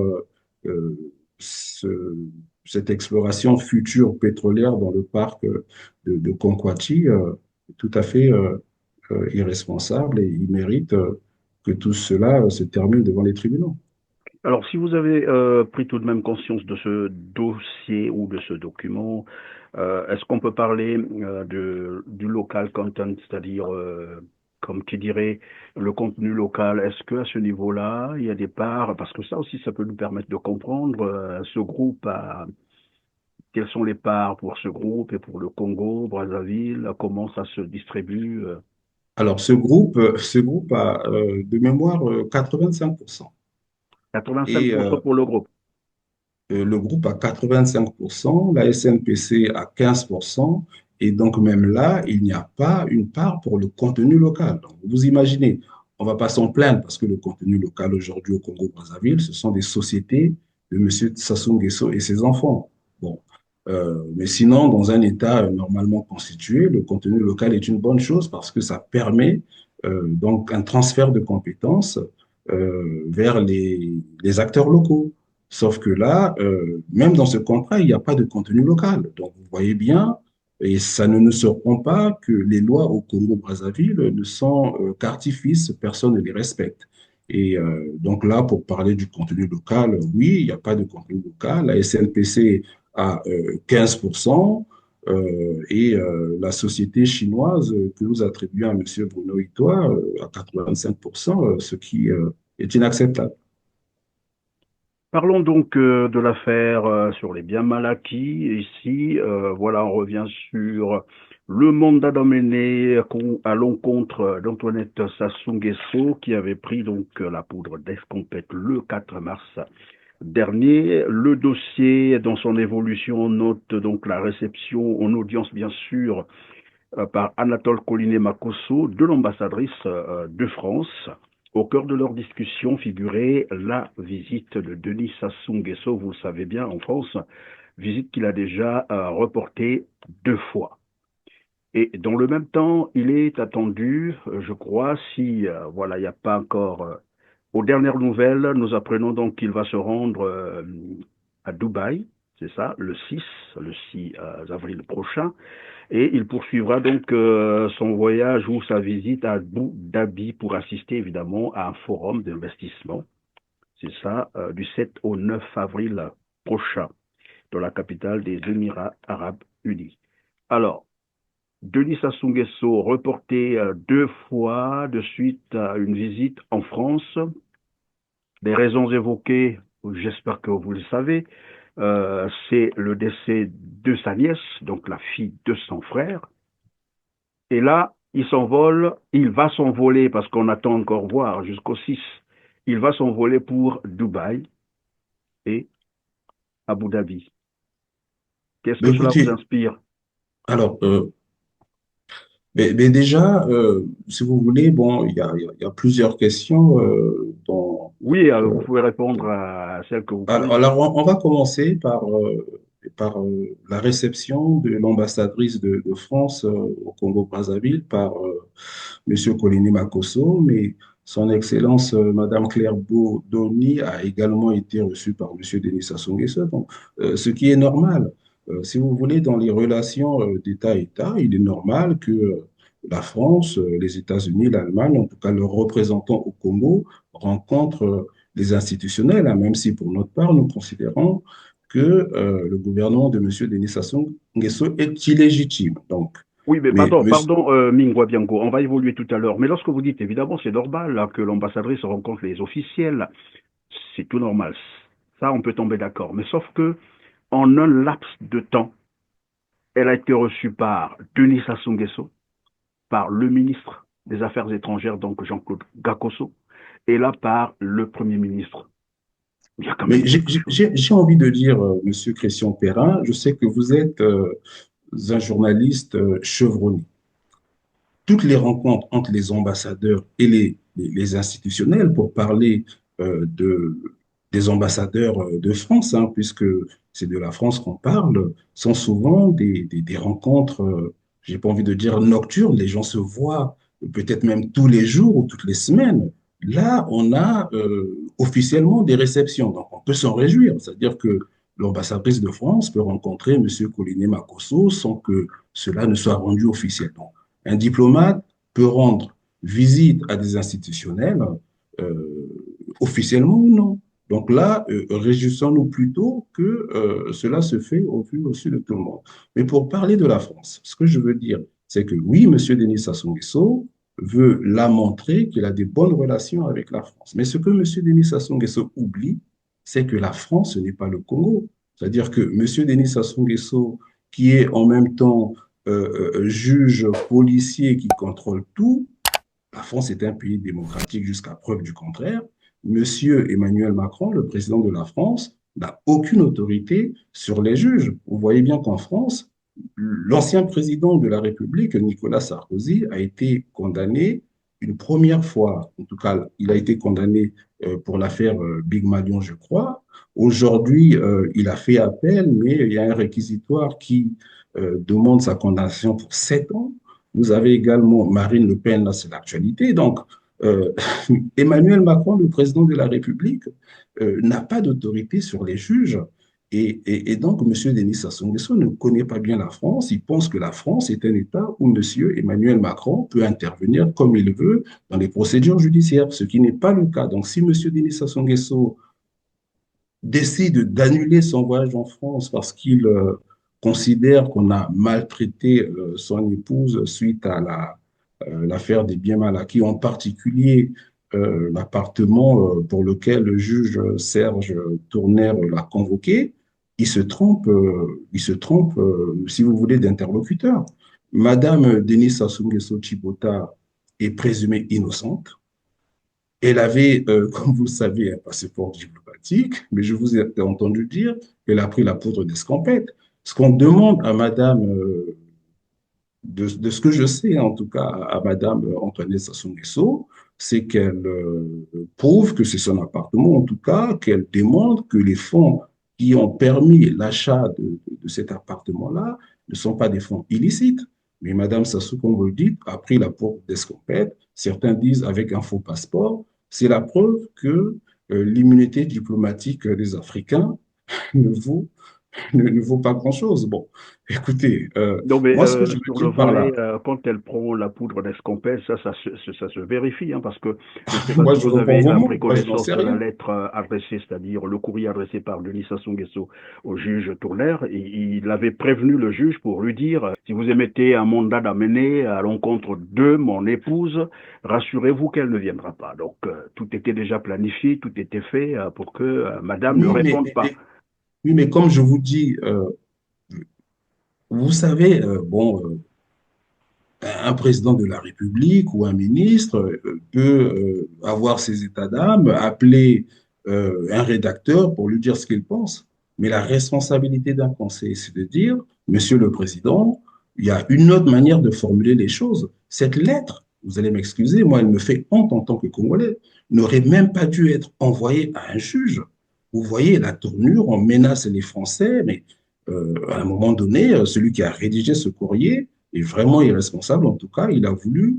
ce- cette exploration future pétrolière dans le parc de Conquati, est tout à fait irresponsable et il mérite que tout cela se termine devant les tribunaux. Alors, si vous avez pris tout de même conscience de ce dossier ou de ce document, est-ce qu'on peut parler du local content, c'est-à-dire, comme tu dirais, le contenu local? Est-ce qu'à ce niveau-là, il y a des parts, parce que ça aussi, ça peut nous permettre de comprendre ce groupe, quelles sont les parts pour ce groupe et pour le Congo, Brazzaville, comment ça se distribue? Alors, ce groupe a de mémoire 85%. Et 85% pour le groupe. le groupe à 85%, la SNPC à 15%, et donc même là, il n'y a pas une part pour le contenu local. Donc, vous imaginez, on ne va pas s'en plaindre parce que le contenu local aujourd'hui au Congo-Brazzaville, ce sont des sociétés de M. Sassou Nguesso et ses enfants. Bon, mais sinon, dans un État normalement constitué, le contenu local est une bonne chose parce que ça permet donc un transfert de compétences vers les acteurs locaux. Sauf que là, même dans ce contrat, il n'y a pas de contenu local. Donc, vous voyez bien, et ça ne nous surprend pas que les lois au Congo-Brazzaville ne sont qu'artifices, personne ne les respecte. Et donc là, pour parler du contenu local, oui, il n'y a pas de contenu local. La SNPC a 15% et la société chinoise que vous attribuez à M. Bruno Itoa à 85%, ce qui est inacceptable. Parlons donc de l'affaire sur les biens mal acquis. Ici, voilà, on revient sur le mandat d'emmener à l'encontre d'Antoinette Sassou Nguesso, qui avait pris donc la poudre d'escampette le 4 mars dernier. Le dossier, dans son évolution, note donc la réception en audience, bien sûr, par Anatole Collinet-Makosso, de l'ambassadrice de France. Au cœur de leur discussion figurait la visite de Denis Sassou Nguesso, vous le savez bien, en France, visite qu'il a déjà reportée 2 fois. Et dans le même temps, il est attendu, je crois, si voilà, il n'y a pas encore. Aux dernières nouvelles, nous apprenons donc qu'il va se rendre à Dubaï, c'est ça, le 6 avril prochain. Et il poursuivra donc son voyage ou sa visite à Abu Dhabi pour assister évidemment à un forum d'investissement. C'est ça, du 7 au 9 avril prochain, dans la capitale des Émirats arabes unis. Alors, Denis Sassou Nguesso reporté 2 fois de suite à une visite en France. Les raisons évoquées, j'espère que vous le savez, c'est le décès de sa nièce, donc la fille de son frère. Et là, il va s'envoler parce qu'on attend encore voir jusqu'au 6. Il va s'envoler pour Dubaï et Abu Dhabi. Qu'est-ce Mais que cela vous écoutez, inspire? alors, mais déjà, si vous voulez, bon, il y a plusieurs questions Oui, vous euh, pouvez répondre à celle que vous alors, croyez. on va commencer par la réception de l'ambassadrice de France au Congo-Brazzaville par Monsieur Colini Makosso, mais son Excellence Madame Claire Bodoni a également été reçue par Monsieur Denis Sassou Nguesso, donc, ce qui est normal. Si vous voulez, dans les relations d'État à État, il est normal que la France, les États-Unis, l'Allemagne, en tout cas leurs représentants au Congo, rencontrent les institutionnels, hein, même si pour notre part, nous considérons que le gouvernement de M. Denis Sassou Nguesso est illégitime. Donc, Oui, mais mais pardon, Mingwa Bianco, on va évoluer tout à l'heure. Mais lorsque vous dites, évidemment, c'est normal là, que l'ambassadrice rencontre les officiels, c'est tout normal. Ça, on peut tomber d'accord. Mais sauf que, en un laps de temps, elle a été reçue par Denis Sassou Nguesso, par le ministre des Affaires étrangères, donc Jean-Claude Gakosso, et là par le Premier ministre. Il y a quand Mais même quelque chose. j'ai envie de dire, Monsieur Christian Perrin, je sais que vous êtes un journaliste chevronné. Toutes les rencontres entre les ambassadeurs et les institutionnels, pour parler de, des ambassadeurs de France, hein, puisque c'est de la France qu'on parle, sont souvent des rencontres, j'ai pas envie de dire nocturnes, les gens se voient peut-être même tous les jours ou toutes les semaines. Là, on a officiellement des réceptions, donc on peut s'en réjouir, c'est-à-dire que l'ambassadrice de France peut rencontrer M. Collinet Makosso sans que cela ne soit rendu officiel. Donc, un diplomate peut rendre visite à des institutionnels, officiellement ou non. Donc là, réjouissons-nous plutôt que cela se fait au vu aussi de tout le monde. Mais pour parler de la France, ce que je veux dire, c'est que oui, M. Denis Sassou Nguesso veut la montrer qu'il a des bonnes relations avec la France. Mais ce que M. Denis Sassou Nguesso oublie, c'est que la France, ce n'est pas le Congo. C'est-à-dire que M. Denis Sassou Nguesso, qui est en même temps juge, policier qui contrôle tout. La France est un pays démocratique jusqu'à preuve du contraire. Monsieur Emmanuel Macron, le président de la France, n'a aucune autorité sur les juges. Vous voyez bien qu'en France, l'ancien président de la République, Nicolas Sarkozy, a été condamné une première fois. En tout cas, il a été condamné pour l'affaire Big Malion, je crois. Aujourd'hui, il a fait appel, mais il y a un réquisitoire qui demande sa condamnation pour 7 ans. Vous avez également Marine Le Pen, là c'est l'actualité. Donc, euh, Emmanuel Macron, le président de la République, n'a pas d'autorité sur les juges. Et donc, M. Denis Sassou Nguesso ne connaît pas bien la France. Il pense que la France est un État où M. Emmanuel Macron peut intervenir comme il veut dans les procédures judiciaires, ce qui n'est pas le cas. Donc, si M. Denis Sassou Nguesso décide d'annuler son voyage en France parce qu'il considère qu'on a maltraité son épouse suite à l'affaire des biens mal acquis, en particulier l'appartement pour lequel le juge Serge Tournaire l'a convoqué, si vous voulez, d'interlocuteur. Madame Denis Sassou Nguesso Tshibota est présumée innocente. Elle avait, comme vous le savez, un passeport diplomatique, mais je vous ai entendu dire qu'elle a pris la poudre d'escampette. Ce qu'on demande à Madame, de ce que je sais en tout cas, à Madame Antoinette Sassou Nguesso, c'est qu'elle prouve que c'est son appartement, en tout cas, qu'elle demande que les fonds qui ont permis l'achat de cet appartement-là ne sont pas des fonds illicites. Mais Madame Sassou, comme vous le dites, a pris la poudre d'escampette. Certains disent avec un faux passeport. C'est la preuve que l'immunité diplomatique des Africains ne vaut, ne vaut pas grand-chose. Bon, écoutez, Non, mais moi, ce que je veux sur le dire par volet, là, quand elle prend la poudre d'escampette, ça se vérifie, hein, parce que je ne sais pas moi, si je vous reprends avez vos pris mots, moi, je n'en connaissance sais de la rien. lettre adressée, c'est-à-dire le courrier adressé par Denis Sassou Nguesso au juge Tournaire. Il avait prévenu le juge pour lui dire, si vous émettez un mandat d'amener à l'encontre de mon épouse, rassurez-vous qu'elle ne viendra pas. Donc, tout était déjà planifié, tout était fait pour que madame ne Oui, réponde pas. oui, mais comme je vous dis, vous savez, bon, un président de la République ou un ministre peut avoir ses états d'âme, appeler un rédacteur pour lui dire ce qu'il pense. Mais la responsabilité d'un conseil, c'est de dire, Monsieur le Président, il y a une autre manière de formuler les choses. Cette lettre, vous allez m'excuser, moi, elle me fait honte en tant que Congolais, n'aurait même pas dû être envoyée à un juge. Vous voyez la tournure, on menace les Français, mais à un moment donné, celui qui a rédigé ce courrier est vraiment irresponsable. En tout cas, il a voulu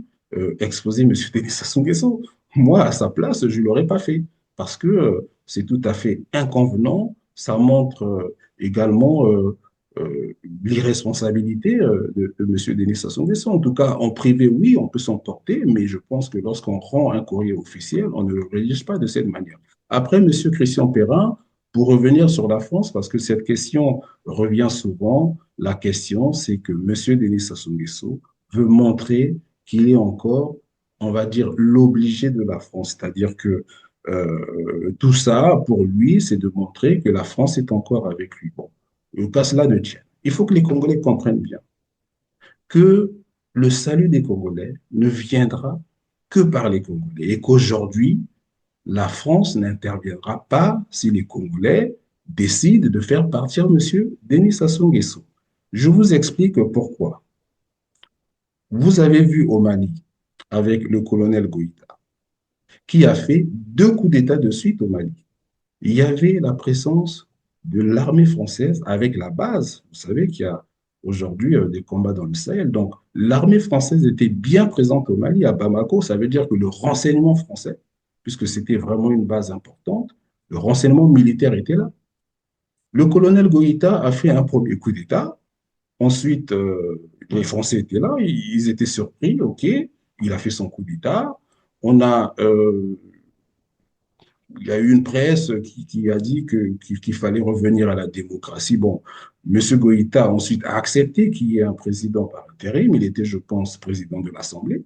exposer M. Denis Sassou Nguesso. Moi, à sa place, je ne l'aurais pas fait parce que c'est tout à fait inconvenant. Ça montre également l'irresponsabilité de M. Denis Sassou Nguesso. En tout cas, en privé, oui, on peut s'en porter, mais je pense que lorsqu'on rend un courrier officiel, on ne le rédige pas de cette manière. Après, M. Christian Perrin, pour revenir sur la France, parce que cette question revient souvent, la question, c'est que M. Denis Sassou Nguesso veut montrer qu'il est encore, on va dire, l'obligé de la France. C'est-à-dire que tout ça, pour lui, c'est de montrer que la France est encore avec lui. Bon, qu'à cela ne tienne. Il faut que les Congolais comprennent bien que le salut des Congolais ne viendra que par les Congolais et qu'aujourd'hui, la France n'interviendra pas si les Congolais décident de faire partir M. Denis Sassou Nguesso. Je vous explique pourquoi. Vous avez vu au Mali, avec le colonel Goïta, qui a fait deux coups d'État de suite au Mali. Il y avait la présence de l'armée française avec la base. Vous savez qu'il y a aujourd'hui des combats dans le Sahel. Donc, l'armée française était bien présente au Mali, à Bamako. Ça veut dire que le renseignement français, puisque c'était vraiment une base importante, le renseignement militaire était là. Le colonel Goïta a fait un premier coup d'État. Ensuite, les Français étaient là, ils étaient surpris, OK, il a fait son coup d'État. On a il y a eu une presse qui a dit qu'il fallait revenir à la démocratie. Bon, M. Goïta ensuite a accepté qu'il y ait un président par intérim. Il était, je pense, président de l'Assemblée.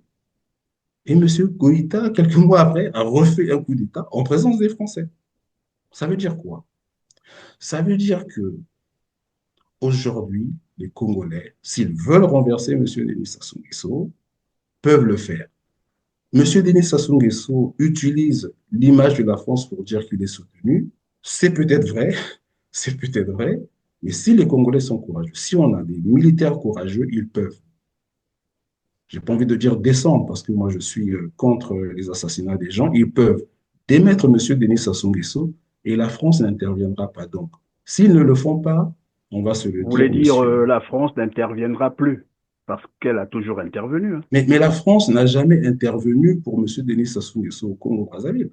Et M. Goïta, quelques mois après, a refait un coup d'État en présence des Français. Ça veut dire quoi? Ça veut dire que aujourd'hui, les Congolais, s'ils veulent renverser M. Denis Sassou Nguesso, peuvent le faire. M. Denis Sassou Nguesso utilise l'image de la France pour dire qu'il est soutenu. C'est peut-être vrai, c'est peut-être vrai, mais si les Congolais sont courageux, si on a des militaires courageux, ils peuvent. J'ai pas envie de dire descendre parce que moi je suis contre les assassinats des gens. Ils peuvent démettre M. Denis Sassou Nguesso et la France n'interviendra pas. Donc, s'ils ne le font pas, on va se le Vous dire, voulez dire monsieur. la France n'interviendra plus, parce qu'elle a toujours intervenu. Hein. Mais la France n'a jamais intervenu pour M. Denis Sassou Nguesso au Congo-Brazzaville,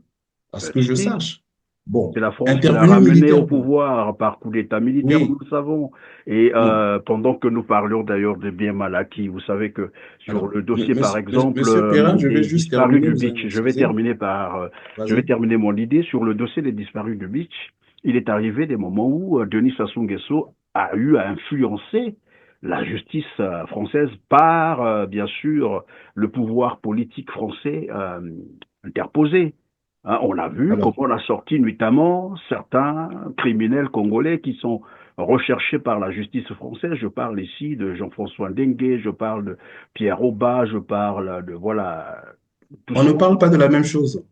à ce que je Si, sache. Bon, c'est la France qui l'a intervenu ramené au militairement, pouvoir par coup d'État militaire, nous oui, le savons. Et non. pendant que nous parlions d'ailleurs de bien mal acquis, vous savez que sur Alors, le dossier, par exemple, monsieur Perrin, je vais des juste disparus terminer, du vous allez beach, m'excuser. je vais Vas-y. terminer mon idée sur le dossier des disparus du beach. Il est arrivé des moments où Denis Sassou Nguesso a eu à influencer la justice française par, bien sûr, le pouvoir politique français interposé. Hein, on a vu comment Alors, on a sorti notamment certains criminels congolais qui sont recherchés par la justice française. Je parle ici de Jean-François Ndengue, je parle de Pierre Auba, je parle de, voilà, tout on ce ne monde. parle pas de la même chose.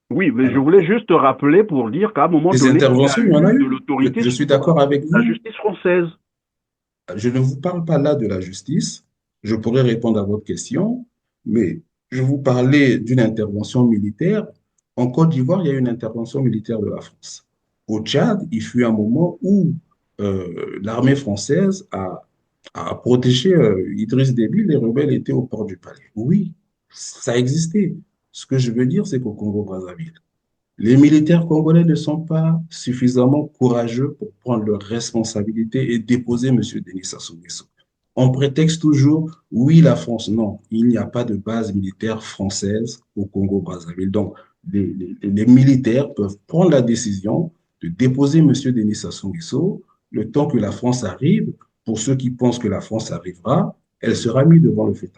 Oui, mais je Alors, voulais juste rappeler pour dire qu'à un moment des donné, il y a interventions, il y en a eu de eu. l'autorité Je suis sur d'accord avec la vous. justice française. Je ne vous parle pas là de la justice. Je pourrais répondre à votre question, mais je vous parlais d'une intervention militaire. En Côte d'Ivoire, il y a eu une intervention militaire de la France. Au Tchad, il fut un moment où l'armée française a protégé Idriss Déby. Les rebelles étaient au port du Palais. Oui, ça existait. Ce que je veux dire, c'est qu'au Congo-Brazzaville, les militaires congolais ne sont pas suffisamment courageux pour prendre leurs responsabilités et déposer M. Denis Sassou Nguesso. On prétexte toujours, oui, la France. Non, il n'y a pas de base militaire française au Congo-Brazzaville. Donc, les militaires peuvent prendre la décision de déposer M. Denis Sassou Nguesso le temps que la France arrive. Pour ceux qui pensent que la France arrivera, elle sera mise devant le fait.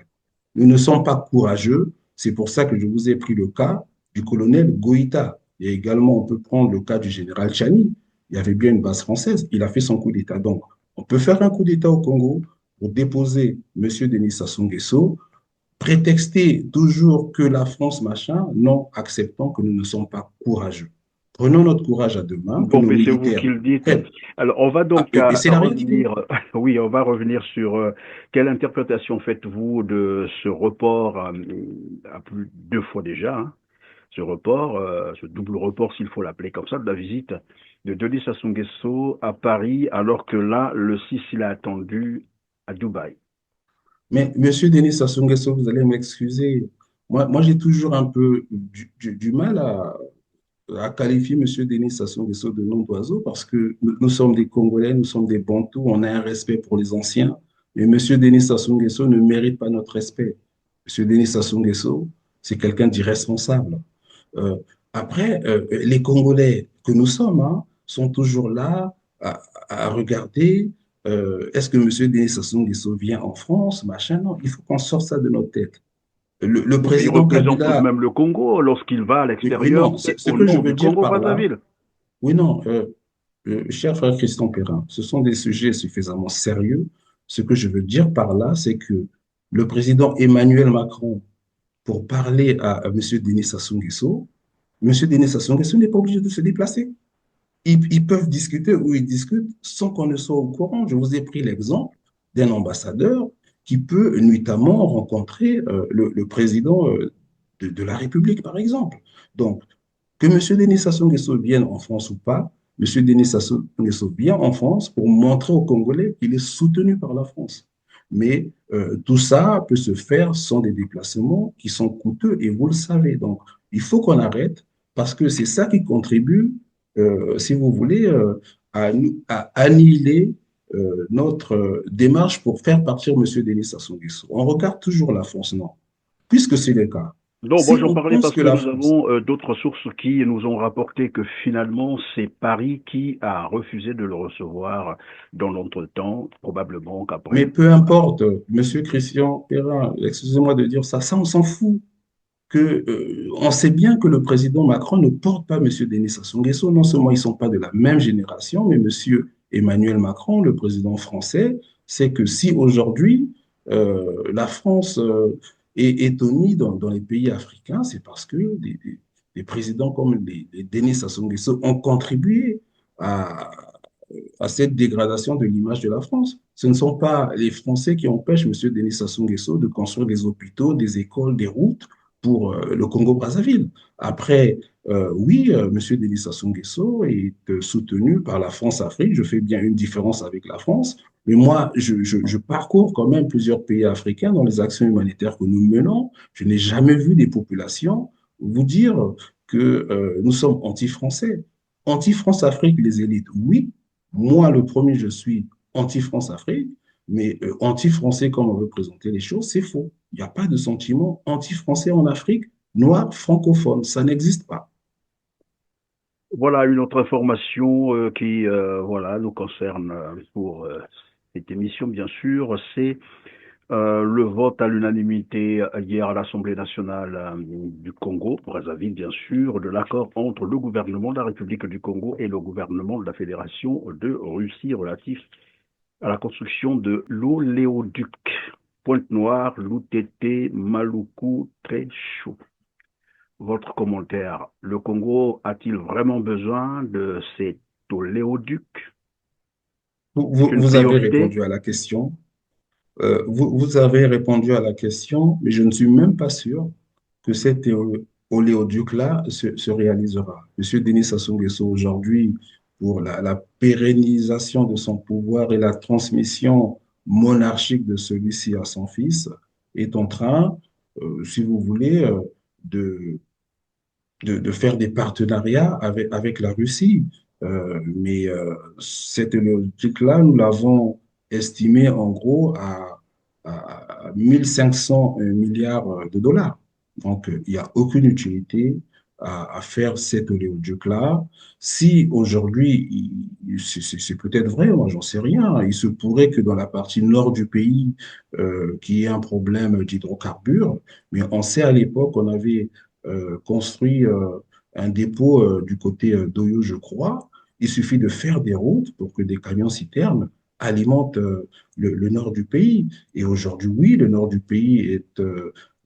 Nous ne sommes pas courageux. C'est pour ça que je vous ai pris le cas du colonel Goïta. Et également, on peut prendre le cas du général Chani. Il y avait bien une base française. Il a fait son coup d'État. Donc, on peut faire un coup d'État au Congo pour déposer M. Denis Sassou Nguesso, prétexter toujours que la France, machin, non, acceptant que nous ne sommes pas courageux. Prenons notre courage à deux mains, que Bon, nos mais c'est vous militaires qui le dites. prennent. Alors, on va Ah, donc et c'est la réalité. revenir, oui, on va revenir sur quelle interprétation faites-vous de ce report à plus de 2 fois déjà, hein, ce report, ce double report, s'il faut l'appeler comme ça, de la visite de Denis Sassou Nguesso à Paris, alors que là, le 6, il a attendu à Dubaï. Mais Monsieur Denis Sassou Nguesso, vous allez m'excuser. Moi j'ai toujours un peu du mal à qualifier Monsieur Denis Sassou Nguesso de nom d'oiseau parce que nous sommes des Congolais, nous sommes des Bantous, on a un respect pour les anciens. Mais Monsieur Denis Sassou Nguesso ne mérite pas notre respect. Monsieur Denis Sassou Nguesso, c'est quelqu'un d'irresponsable. Euh, Après, les Congolais que nous sommes hein, sont toujours là à regarder. Est-ce que M. Denis Sassou Nguesso vient en France, machin? Non, il faut qu'on sorte ça de notre tête. Le Mais il président représente tout de Kabila, même le Congo lorsqu'il va à oui, l'extérieur non, ce au que je nom veux du dire par là, Congo-Brazzaville. oui, non, cher frère Christian Perrin, ce sont des sujets suffisamment sérieux. Ce que je veux dire par là, c'est que le président Emmanuel Macron, pour parler à M. Denis Sassou Nguesso, M. Denis Sassou Nguesso n'est pas obligé de se déplacer. Ils peuvent discuter ou ils discutent sans qu'on ne soit au courant. Je vous ai pris l'exemple d'un ambassadeur qui peut nuitamment rencontrer le président de la République, par exemple. Donc, que M. Denis Sassou Nguesso vienne en France ou pas, M. Denis Sassou Nguesso vient en France pour montrer aux Congolais qu'il est soutenu par la France. Mais tout ça peut se faire sans des déplacements qui sont coûteux et vous le savez. Donc, il faut qu'on arrête parce que c'est ça qui contribue, si vous voulez, à annihiler notre démarche pour faire partir M. Denis Sassou Nguesso. On regarde toujours la France, non? Puisque c'est le cas. Non, moi Si j'en on parlais pense parce que que la nous France, avons d'autres sources qui nous ont rapporté que finalement c'est Paris qui a refusé de le recevoir dans l'entretemps, probablement mais qu'après. peu importe, Monsieur Christian Perrin, excusez-moi de dire ça, ça on s'en fout. On sait bien que le président Macron ne porte pas Monsieur Denis Sassou Nguesso. Non seulement ils ne sont pas de la même génération, mais Monsieur Emmanuel Macron, le président français, sait que si aujourd'hui la France est onie dans les pays africains, c'est parce que des présidents comme les Denis Sassou Nguesso ont contribué à, à cette dégradation de l'image de la France. Ce ne sont pas les Français qui empêchent M. Denis Sassou Nguesso de construire des hôpitaux, des écoles, des routes pour le Congo-Brazzaville. Après, oui, M. Denis Sassou Nguesso est soutenu par la France-Afrique. Je fais bien une différence avec la France. Mais moi, je parcours quand même plusieurs pays africains dans les actions humanitaires que nous menons. Je n'ai jamais vu des populations vous dire que nous sommes anti-français. Anti-France-Afrique, les élites, oui, moi, le premier, je suis anti-France-Afrique, mais anti-français, comme on veut présenter les choses, c'est faux. Il n'y a pas de sentiment anti-français en Afrique, noir, francophone. Ça n'existe pas. Voilà une autre information qui voilà, nous concerne pour cette émission, bien sûr, c'est le vote à l'unanimité hier à l'Assemblée nationale du Congo, Brazzaville bien sûr, de l'accord entre le gouvernement de la République du Congo et le gouvernement de la Fédération de Russie relatif à la construction de l'oléoduc Pointe-Noire, Loutété, Maluku, très chaud. Votre commentaire, le Congo a-t-il vraiment besoin de cet oléoduc? C'est une Vous avez priorité? répondu à la question. Vous avez répondu à la question, mais je ne suis même pas sûr que cet oléoduc-là se réalisera. Monsieur Denis Sassou Nguesso, aujourd'hui, pour la pérennisation de son pouvoir et la transmission monarchique de celui-ci à son fils, est en train, si vous voulez, de, de faire des partenariats avec la Russie. Mais cette logique-là, nous l'avons estimée en gros à 1500 milliards de dollars. Donc, il n'y a aucune utilité à faire cet oléoduc-là. Si aujourd'hui, c'est peut-être vrai, moi j'en sais rien, il se pourrait que dans la partie nord du pays, qu'il y ait un problème d'hydrocarbures, mais on sait à l'époque, on avait construit un dépôt du côté d'Oyo, je crois. Il suffit de faire des routes pour que des camions citernes alimentent le nord du pays. Et aujourd'hui, oui, le nord du pays est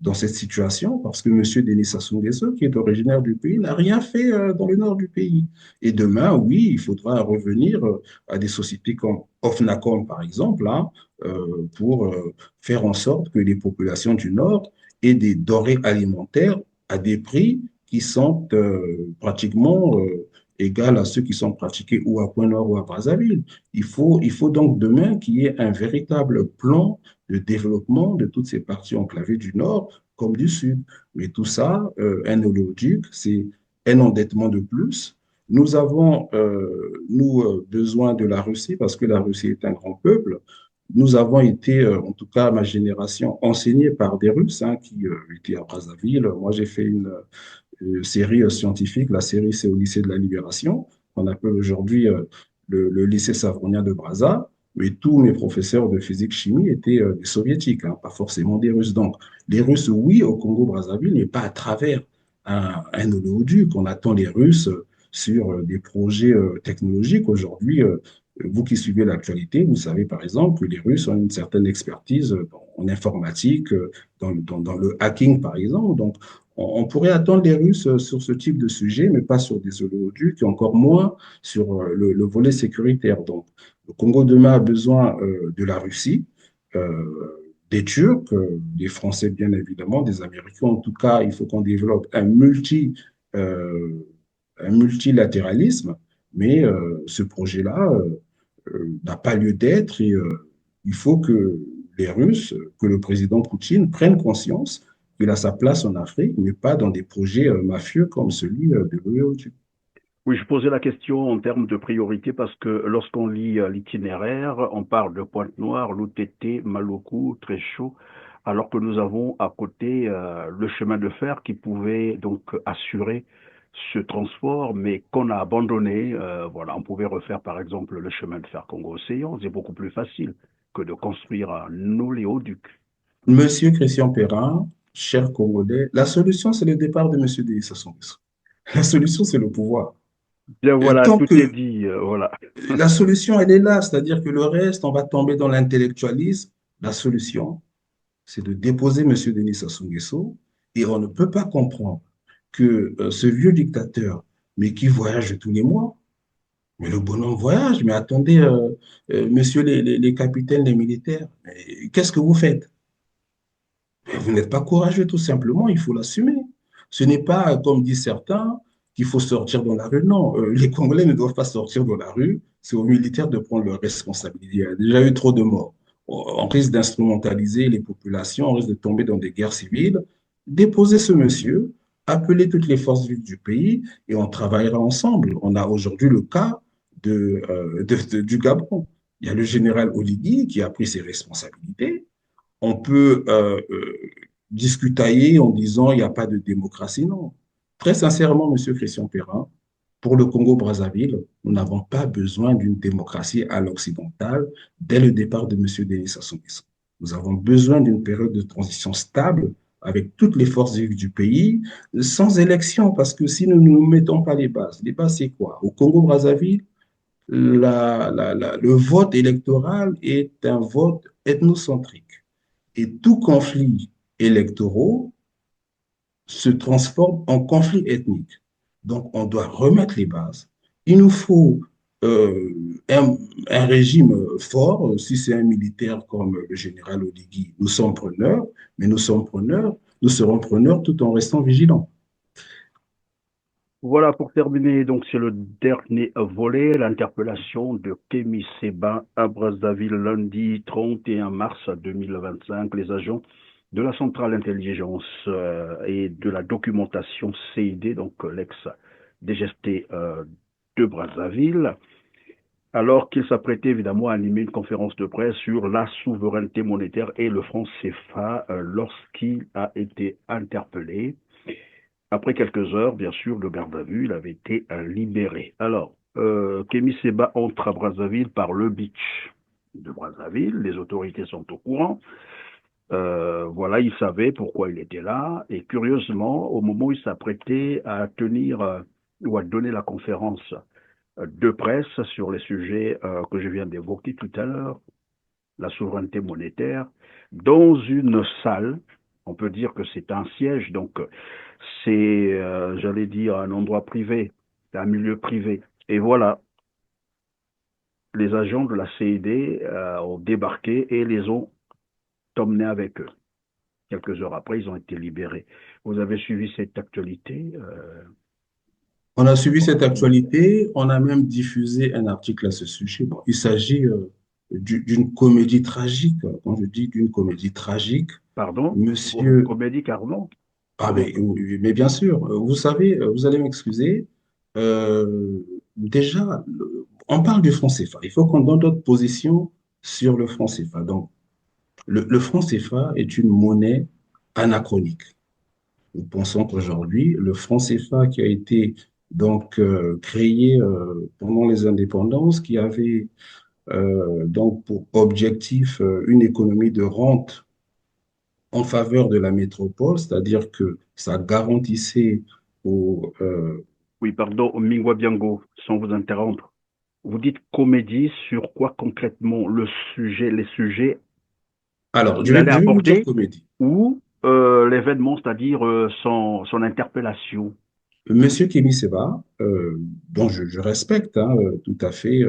dans cette situation parce que M. Denis Sassou Nguesso, qui est originaire du pays, n'a rien fait dans le nord du pays. Et demain, oui, il faudra revenir à des sociétés comme OFNACOM, par exemple, hein, pour faire en sorte que les populations du nord aient des denrées alimentaires à des prix qui sont pratiquement égales à ceux qui sont pratiqués ou à Point-Nord ou à Brazzaville. Il faut donc demain qu'il y ait un véritable plan de développement de toutes ces parties enclavées du Nord comme du Sud. Mais tout ça, un oléoduc, c'est un endettement de plus. Nous avons, besoin de la Russie parce que la Russie est un grand peuple. Nous avons été, en tout cas ma génération, enseignés par des Russes hein, qui étaient à Brazzaville. Moi, j'ai fait une série scientifique. La série, c'est au lycée de la Libération, qu'on appelle aujourd'hui le lycée Savronien de Brazza. Mais tous mes professeurs de physique-chimie étaient des soviétiques, hein, pas forcément des Russes. Donc, les Russes, oui, au Congo-Brazzaville, mais pas à travers un oléoduc. On attend les Russes sur des projets technologiques. Aujourd'hui, vous qui suivez l'actualité, vous savez par exemple que les Russes ont une certaine expertise en informatique, dans le hacking par exemple. Donc, On pourrait attendre les Russes sur ce type de sujet, mais pas sur des oléoducs, et encore moins sur le volet sécuritaire. Donc, le Congo demain a besoin de la Russie, des Turcs, des Français bien évidemment, des Américains. En tout cas, il faut qu'on développe un multilatéralisme, mais ce projet-là n'a pas lieu d'être et il faut que les Russes, que le président Poutine prenne conscience qu'il a sa place en Afrique, mais pas dans des projets mafieux comme celui de l'OEOTU. Oui, je posais la question en termes de priorité parce que lorsqu'on lit l'itinéraire, on parle de Pointe-Noire, Loutété, Maloko, très chaud, alors que nous avons à côté le chemin de fer qui pouvait donc assurer ce transport, mais qu'on a abandonné. Voilà, on pouvait refaire par exemple le chemin de fer Congo-Océan, c'est beaucoup plus facile que de construire un oléoduc. Monsieur Christian Perrin, cher Congolais, la solution, c'est le départ de Monsieur Denis Sassou Nguesso. La solution, c'est le pouvoir. Bien voilà, Tant tout est que dit, voilà. la solution, elle est là, c'est-à-dire que le reste, on va tomber dans l'intellectualisme. La solution, c'est de déposer M. Denis Sassou Nguesso et on ne peut pas comprendre que ce vieux dictateur, mais qui voyage tous les mois, mais le bonhomme voyage, mais attendez, messieurs les capitaines, les militaires, qu'est-ce que vous faites? Mais vous n'êtes pas courageux, tout simplement, il faut l'assumer. Ce n'est pas, comme disent certains, qu'il faut sortir dans la rue. Non, les Congolais ne doivent pas sortir dans la rue. C'est aux militaires de prendre leurs responsabilités. Il y a déjà eu trop de morts. On risque d'instrumentaliser les populations, on risque de tomber dans des guerres civiles. Déposez ce monsieur, appelez toutes les forces vives du pays et on travaillera ensemble. On a aujourd'hui le cas du Gabon. Il y a le général Oligui qui a pris ses responsabilités. On peut discutailler en disant il n'y a pas de démocratie. Non. Très sincèrement, Monsieur Christian Perrin, pour le Congo-Brazzaville, nous n'avons pas besoin d'une démocratie à l'occidentale dès le départ de Monsieur Denis Sassou Nguesso. Nous avons besoin d'une période de transition stable avec toutes les forces vives du pays, sans élection, parce que si nous ne nous mettons pas les bases, c'est quoi? Au Congo-Brazzaville, le vote électoral est un vote ethnocentrique. Et tout conflit électoraux se transforme en conflit ethnique. Donc, on doit remettre les bases. Il nous faut euh, un régime fort. Si c'est un militaire comme le général Oligui, nous sommes preneurs, mais nous serons preneurs tout en restant vigilants. Voilà, pour terminer, donc c'est le dernier volet, l'interpellation de Kémy Séba à Brazzaville lundi 31 mars 2025. Les agents de la centrale intelligence et de la documentation CID, donc l'ex-DGST de Brazzaville, alors qu'il s'apprêtait évidemment à animer une conférence de presse sur la souveraineté monétaire et le franc CFA lorsqu'il a été interpellé. Après quelques heures, bien sûr, de garde à vue, il avait été libéré. Alors, Kémy Séba entre à Brazzaville par le beach de Brazzaville. Les autorités sont au courant. Voilà, il savait pourquoi il était là. Et curieusement, au moment où il s'apprêtait à tenir ou à donner la conférence de presse sur les sujets que je viens d'évoquer tout à l'heure, la souveraineté monétaire, dans une salle. On peut dire que c'est un siège, donc c'est, j'allais dire, un endroit privé, un milieu privé. Et voilà, les agents de la CID ont débarqué et les ont emmenés avec eux. Quelques heures après, ils ont été libérés. Vous avez suivi cette actualité On a suivi cette actualité, on a même diffusé un article à ce sujet. Bon, il s'agit d'une comédie tragique. Quand je dis d'une comédie tragique, Pardon, monsieur, comédie Carnon. ah mais bien sûr, vous savez, vous allez m'excuser, déjà, on parle du franc CFA. Il faut qu'on donne notre position sur le franc CFA. Donc, le franc CFA est une monnaie anachronique. Nous pensons qu'aujourd'hui, le franc CFA qui a été donc créé pendant les indépendances, qui avait donc pour objectif une économie de rente en faveur de la métropole, c'est-à-dire que ça garantissait aux... Oui, pardon, Mingwa Biango, sans vous interrompre. Vous dites comédie, sur quoi concrètement le sujet, les sujets Alors, qu'il allait je vais vous dire aborder comédie. ou l'événement, c'est-à-dire son interpellation. Monsieur Kémy Séba, dont je respecte hein, tout à fait,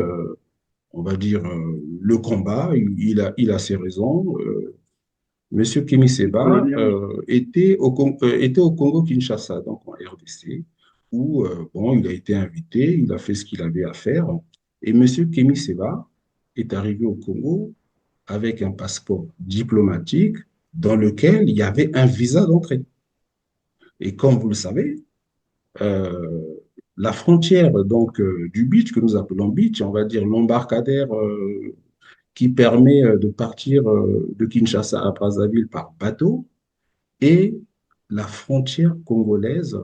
on va dire, le combat, il a ses raisons. Monsieur Kémy Le Séba colonialisme. était au Congo-Kinshasa, donc en RDC, où bon, il a été invité, il a fait ce qu'il avait à faire. Et Monsieur Kémy Séba est arrivé au Congo avec un passeport diplomatique dans lequel il y avait un visa d'entrée. Et comme vous le savez, euh, la frontière donc du beach que nous appelons beach, on va dire l'embarcadère qui permet de partir de Kinshasa à Brazzaville par bateau, est la frontière congolaise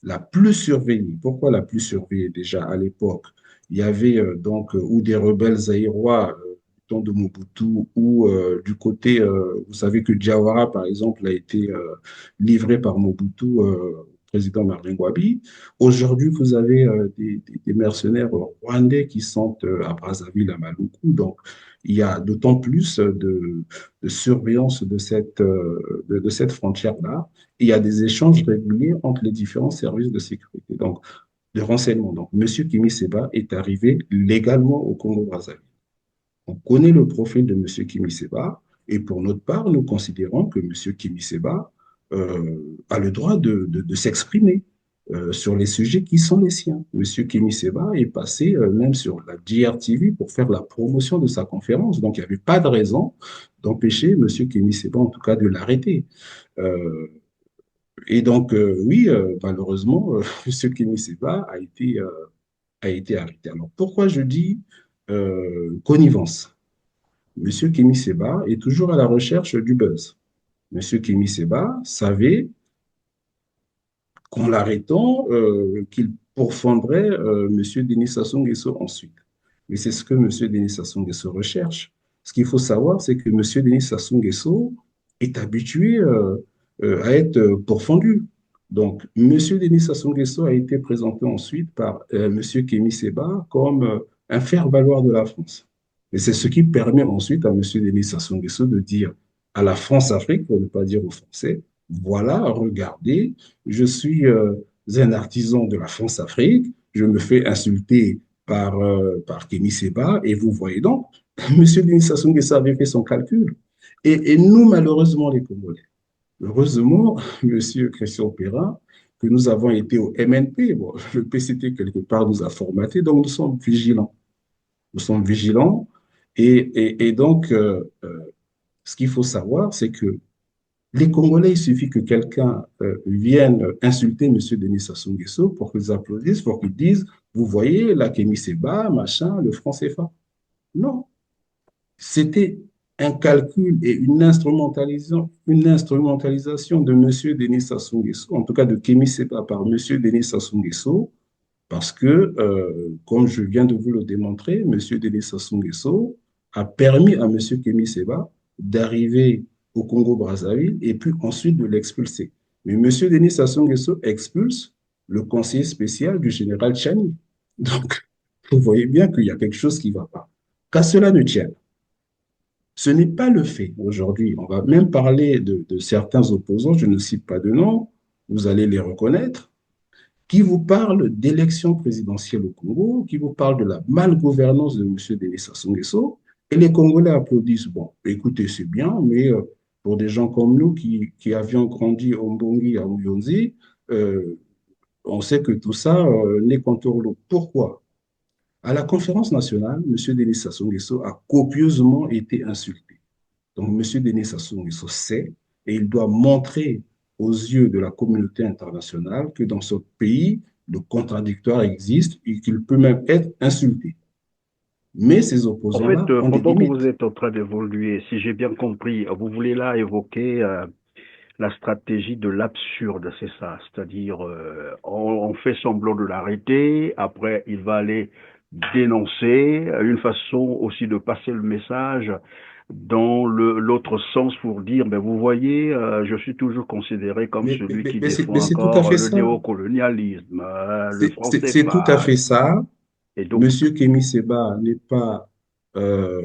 la plus surveillée. Pourquoi la plus surveillée? Déjà à l'époque, il y avait donc ou des rebelles zaïrois du temps de Mobutu ou du côté, vous savez que Diawara par exemple a été livré par Mobutu au président Martin Ngouabi. Aujourd'hui, vous avez des mercenaires rwandais qui sont à Brazzaville, à Maluku. Donc, il y a d'autant plus de surveillance de cette frontière-là. Il y a des échanges réguliers entre les différents services de sécurité, donc de renseignement. Donc, M. Kimi Seba est arrivé légalement au Congo-Brazzaville. On connaît le profil de M. Kimi Seba et pour notre part, nous considérons que M. Kimi Seba a le droit de s'exprimer sur les sujets qui sont les siens. M. Kimi Seba est passé même sur la DRTV pour faire la promotion de sa conférence. Donc, il n'y avait pas de raison d'empêcher M. Kimi Seba, en tout cas, de l'arrêter. Euh, et donc, oui, malheureusement, M. Kimi Seba a été arrêté. Alors, pourquoi je dis connivence? Monsieur Kémy Seba est toujours à la recherche du buzz. Monsieur Kémy Seba savait qu'en l'arrêtant, qu'il pourfendrait Monsieur Denis Sassou Nguesso ensuite. Mais c'est ce que Monsieur Denis Sassou Nguesso recherche. Ce qu'il faut savoir, c'est que Monsieur Denis Sassou Nguesso est habitué à être pourfendu. Donc, Monsieur Denis Sassou Nguesso a été présenté ensuite par Monsieur Kémy Seba comme un faire-valoir de la France. Et c'est ce qui permet ensuite à Monsieur Denis Sassou Nguesso de dire à la France-Afrique, pour ne pas dire aux Français, voilà, regardez, je suis un artisan de la France-Afrique, je me fais insulter par Kémy Seba, et vous voyez donc, M. Denis Sassou Nguesso avait fait son calcul. Et nous, malheureusement, les Congolais, heureusement, M. Christian Perrin, que nous avons été au MNP, bon, le PCT quelque part nous a formaté, donc nous sommes vigilants. Nous sommes vigilants, et donc, ce qu'il faut savoir, c'est que les Congolais, il suffit que quelqu'un vienne insulter M. Denis Sassou Nguesso pour qu'ils applaudissent, pour qu'ils disent, vous voyez, la Kémy Séba, machin, le franc CFA. Non, c'était un calcul et une instrumentalisation de M. Denis Sassou Nguesso, en tout cas de Kémy Séba par M. Denis Sassou Nguesso, parce que, comme je viens de vous le démontrer, M. Denis Sassou Nguesso a permis à M. Kémy Seba d'arriver au Congo-Brazzaville et puis ensuite de l'expulser. Mais M. Denis Sassou Nguesso expulse le conseiller spécial du général Tchani. Donc, vous voyez bien qu'il y a quelque chose qui ne va pas. Qu'à cela ne tienne, ce n'est pas le fait aujourd'hui. On va même parler de certains opposants, je ne cite pas de nom, vous allez les reconnaître qui vous parle d'élections présidentielles au Congo, qui vous parle de la malgouvernance de M. Denis Sassou Nguesso, et les Congolais applaudissent. Bon, écoutez, c'est bien, mais pour des gens comme nous qui avions grandi au Mbongi, à Ouyonzi, on sait que tout ça n'est qu'en tourlou. Pourquoi? À la conférence nationale, M. Denis Sassou Nguesso a copieusement été insulté. Donc, M. Denis Sassou Nguesso sait et il doit montrer aux yeux de la communauté internationale que dans ce pays, le contradictoire existe et qu'il peut même être insulté. Mais ces En fait, opposants-là ont des pendant que vous limites. êtes en train d'évoluer, si j'ai bien compris, vous voulez là évoquer la stratégie de l'absurde, c'est ça. C'est-à-dire, on fait semblant de l'arrêter, après il va aller dénoncer, une façon aussi de passer le message dans l'autre sens pour dire, ben vous voyez, je suis toujours considéré comme celui qui Mais défend c'est tout à encore fait le ça. néocolonialisme, le franc C'est tout à CFA. fait ça. Et donc, Monsieur Kémy Seba n'est pas euh,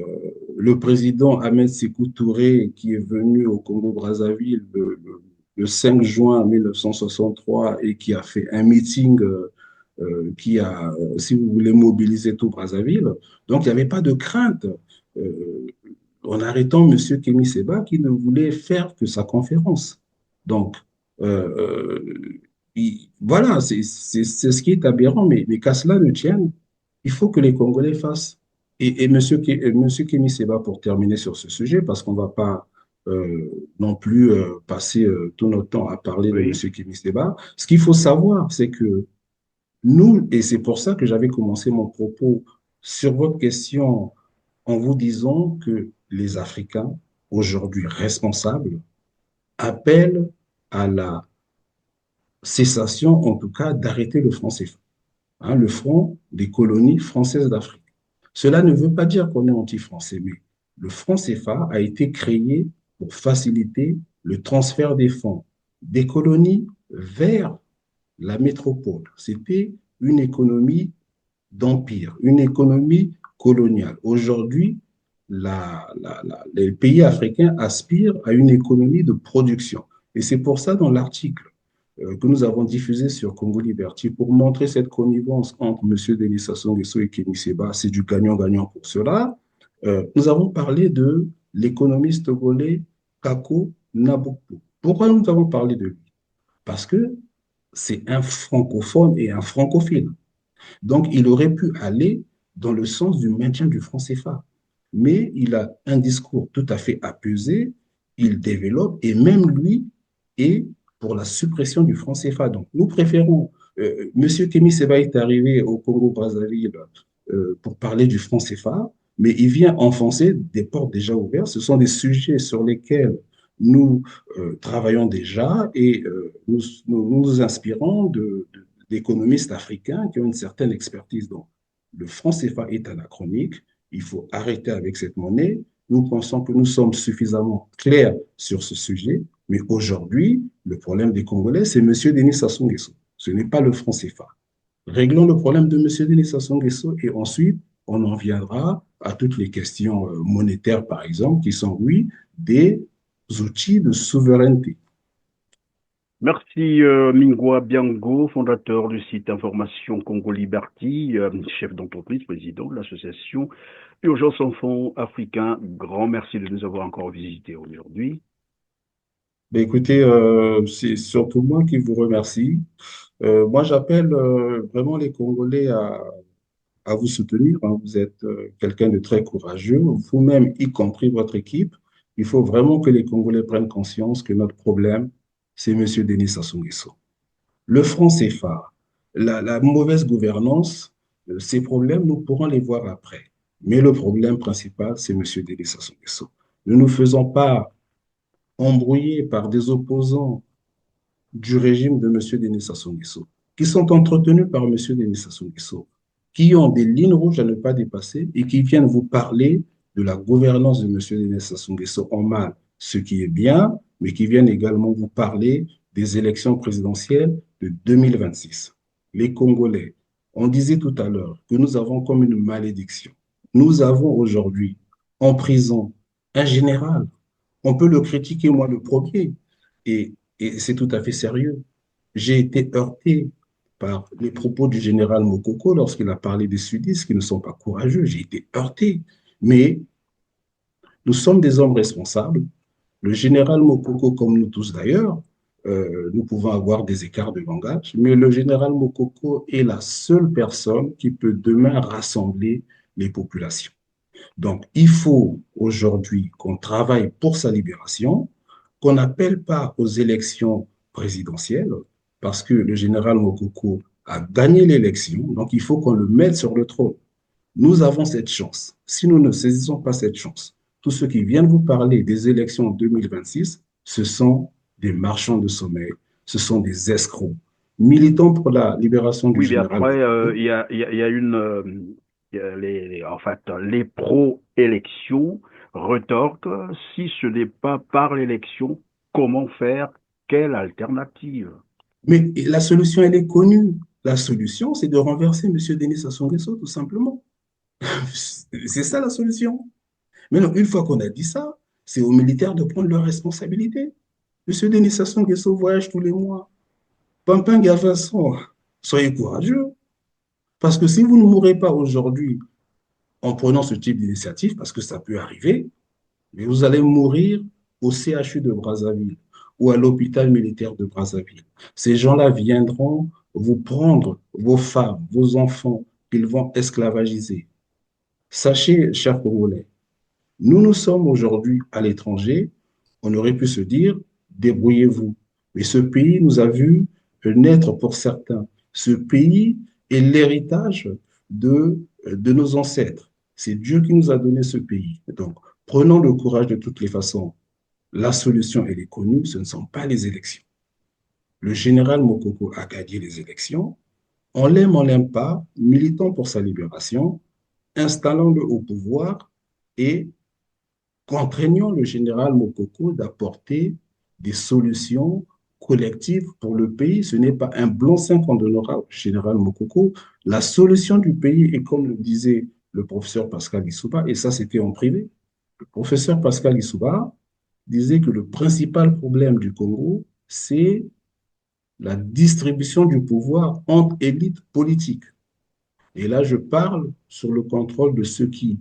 le président Ahmed Sékou Touré qui est venu au Congo-Brazzaville le 5 juin 1963 et qui a fait un meeting qui a, si vous voulez, mobilisé tout Brazzaville. Donc, il n'y avait pas de crainte euh, en arrêtant M. Kémy Séba qui ne voulait faire que sa conférence. Donc, euh, voilà, c'est ce qui est aberrant, mais qu'à cela ne tienne, il faut que les Congolais fassent. Et monsieur Kémy Séba, pour terminer sur ce sujet, parce qu'on ne va pas non plus passer tout notre temps à parler de Oui, monsieur Kémy Séba, ce qu'il faut savoir, c'est que nous, et c'est pour ça que j'avais commencé mon propos sur votre question en vous disant que les Africains, aujourd'hui responsables, appellent à la cessation, en tout cas, d'arrêter le franc CFA, hein, le front des colonies françaises d'Afrique. Cela ne veut pas dire qu'on est anti-français, mais le franc CFA a été créé pour faciliter le transfert des fonds des colonies vers la métropole. C'était une économie d'empire, une économie coloniale. Aujourd'hui, les pays africains aspirent à une économie de production. Et c'est pour ça, dans l'article que nous avons diffusé sur Congo Liberty, pour montrer cette connivence entre M. Denis Sassou Nguesso et Kémy Séba, c'est du gagnant-gagnant pour cela. Nous avons parlé de l'économiste togolais Kako Nabuku. Pourquoi nous avons parlé de lui? Parce que c'est un francophone et un francophile. Donc, il aurait pu aller dans le sens du maintien du franc CFA. Mais il a un discours tout à fait apaisé, il développe, et même lui est pour la suppression du franc CFA. Donc, nous préférons, Monsieur Kémy Seba est arrivé au Congo-Brazzaville pour parler du franc CFA, mais il vient enfoncer des portes déjà ouvertes. Ce sont des sujets sur lesquels nous travaillons déjà et nous inspirons d'économistes africains qui ont une certaine expertise. Donc, le franc CFA est anachronique. Il faut arrêter avec cette monnaie. Nous pensons que nous sommes suffisamment clairs sur ce sujet. Mais aujourd'hui, le problème des Congolais, c'est M. Denis Sassou Nguesso. Ce n'est pas le franc CFA. Réglons le problème de M. Denis Sassou Nguesso et ensuite, on en viendra à toutes les questions monétaires, par exemple, qui sont, oui, des outils de souveraineté. merci Mingwa Biango, fondateur du site Information Congo Liberty, chef d'entreprise, président de l'association Urgence Enfants Africains. Grand merci de nous avoir encore visités aujourd'hui. Ben, écoutez, c'est surtout moi qui vous remercie. Moi, j'appelle vraiment les Congolais à vous soutenir, hein. Vous êtes quelqu'un de très courageux, vous-même, y compris votre équipe. Il faut vraiment que les Congolais prennent conscience que notre problème, c'est M. Denis Sassou Nguesso. Le franc CFA, la mauvaise gouvernance, ces problèmes, nous pourrons les voir après. Mais le problème principal, c'est M. Denis Sassou Nguesso. Ne nous faisons pas embrouiller par des opposants du régime de M. Denis Sassou Nguesso, qui sont entretenus par M. Denis Sassou Nguesso, qui ont des lignes rouges à ne pas dépasser et qui viennent vous parler de la gouvernance de M. Denis Sassou Nguesso en mal, ce qui est bien, mais qui viennent également vous parler des élections présidentielles de 2026. Les Congolais, on disait tout à l'heure que nous avons comme une malédiction. Nous avons aujourd'hui en prison un général. On peut le critiquer, moi le premier, et c'est tout à fait sérieux. J'ai été heurté par les propos du général Mokoko lorsqu'il a parlé des sudistes qui ne sont pas courageux. J'ai été heurté. Mais nous sommes des hommes responsables. Le général Mokoko, comme nous tous d'ailleurs, nous pouvons avoir des écarts de langage, mais le général Mokoko est la seule personne qui peut demain rassembler les populations. Donc, il faut aujourd'hui qu'on travaille pour sa libération, qu'on n'appelle pas aux élections présidentielles, parce que le général Mokoko a gagné l'élection, donc il faut qu'on le mette sur le trône. Nous avons cette chance. Si nous ne saisissons pas cette chance, tous ceux qui viennent vous parler des élections en 2026, ce sont des marchands de sommeil, ce sont des escrocs. Militants pour la libération du Oui, mais général après, Mokoko. il y a une, en fait, les pro-élections retorquent, si ce n'est pas par l'élection, comment faire? Quelle alternative? Mais la solution, elle est connue. La solution, c'est de renverser M. Denis Sassou Nguesso, tout simplement. C'est ça la solution. Mais non, une fois qu'on a dit ça, c'est aux militaires de prendre leurs responsabilités. Monsieur Denis Sassou Nguesso voyage tous les mois. Pampinga Vincent, soyez courageux. Parce que si vous ne mourrez pas aujourd'hui en prenant ce type d'initiative, parce que ça peut arriver, mais vous allez mourir au CHU de Brazzaville ou à l'hôpital militaire de Brazzaville. Ces gens-là viendront vous prendre vos femmes, vos enfants, qu'ils vont esclavagiser. Sachez, chers Congolais, nous sommes aujourd'hui à l'étranger. On aurait pu se dire, débrouillez-vous. Mais ce pays nous a vu naître pour certains. Ce pays est l'héritage de nos ancêtres. C'est Dieu qui nous a donné ce pays. Donc, prenons le courage de toutes les façons. La solution, elle est connue, ce ne sont pas les élections. Le général Mokoko a gagné les élections. On l'aime pas, militons pour sa libération, installons-le au pouvoir et contraignons le général Mokoko d'apporter des solutions collectives pour le pays. Ce n'est pas un blanc-seing qu'on donnera au général Mokoko. La solution du pays est comme le disait le professeur Pascal Issouba, et ça c'était en privé. Le professeur Pascal Issouba disait que le principal problème du Congo, c'est la distribution du pouvoir entre élites politiques. Et là, je parle sur le contrôle de ceux qui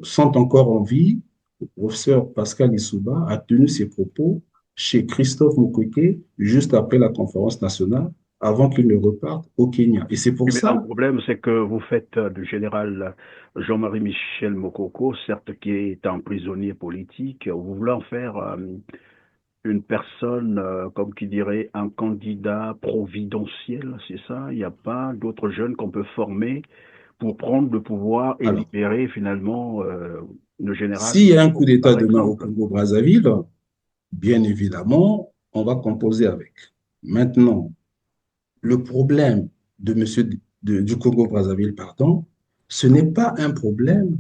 sont encore en vie. Le professeur Pascal Issouba a tenu ses propos chez Christophe Mukwege juste après la conférence nationale, avant qu'il ne reparte au Kenya. Et c'est Oui, pour mais le ça, problème, c'est que vous faites du général Jean-Marie Michel Mokoko, certes qui est un prisonnier politique, vous voulez en faire une personne, comme qui dirait, un candidat providentiel, c'est ça? Il n'y a pas d'autres jeunes qu'on peut former pour prendre le pouvoir et alors, libérer finalement le général s'il y a un coup Mokoko, d'État par demain au exemple. Congo-Brazzaville, bien évidemment, on va composer avec. Maintenant, le problème de monsieur, du Congo-Brazzaville, pardon, ce n'est pas un problème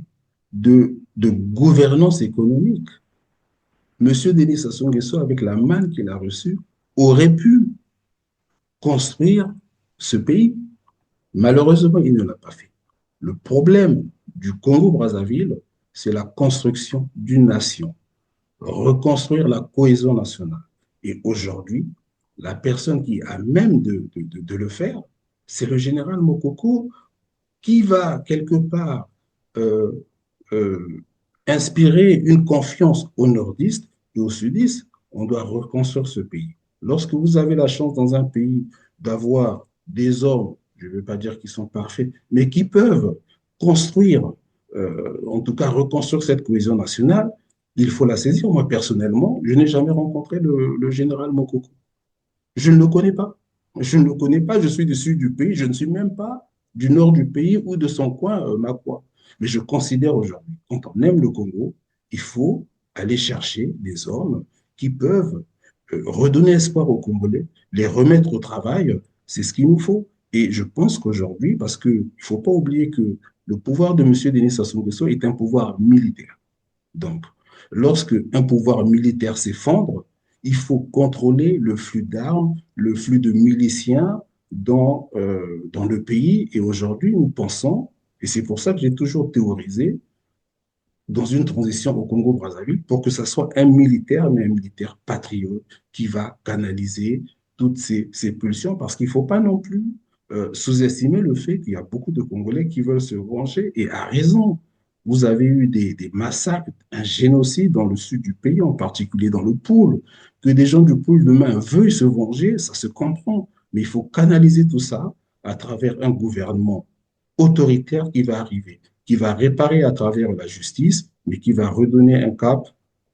de gouvernance économique. Monsieur Denis Sassou Nguesso, avec la manne qu'il a reçue, aurait pu construire ce pays. Malheureusement, il ne l'a pas fait. Le problème du Congo-Brazzaville, c'est la construction d'une nation, reconstruire la cohésion nationale. Et aujourd'hui, la personne qui a même de le faire, c'est le général Mokoko qui va quelque part euh, euh, inspirer une confiance aux nordistes et aux sudistes. On doit reconstruire ce pays. Lorsque vous avez la chance dans un pays d'avoir des hommes, je ne veux pas dire qu'ils sont parfaits, mais qui peuvent construire, en tout cas reconstruire cette cohésion nationale, il faut la saisir. Moi, personnellement, je n'ai jamais rencontré le général Mokoko. Je ne le connais pas. Je ne le connais pas, je suis du sud du pays, je ne suis même pas du nord du pays ou de son coin, Makwa. Mais je considère aujourd'hui, quand on aime le Congo, il faut aller chercher des hommes qui peuvent redonner espoir aux Congolais, les remettre au travail, c'est ce qu'il nous faut. Et je pense qu'aujourd'hui, parce qu'il ne faut pas oublier que le pouvoir de M. Denis Sassou Nguesso est un pouvoir militaire. Donc, lorsque un pouvoir militaire s'effondre, il faut contrôler le flux d'armes, le flux de miliciens dans le pays. Et aujourd'hui, nous pensons, et c'est pour ça que j'ai toujours théorisé, dans une transition au Congo-Brazzaville pour que ce soit un militaire, mais un militaire patriote qui va canaliser toutes ces pulsions parce qu'il ne faut pas non plus sous-estimer le fait qu'il y a beaucoup de Congolais qui veulent se venger et à raison. Vous avez eu des massacres, un génocide dans le sud du pays, en particulier dans le Poul. Que des gens du Poul demain veuillent se venger, ça se comprend. Mais il faut canaliser tout ça à travers un gouvernement autoritaire qui va arriver, qui va réparer à travers la justice, mais qui va redonner un cap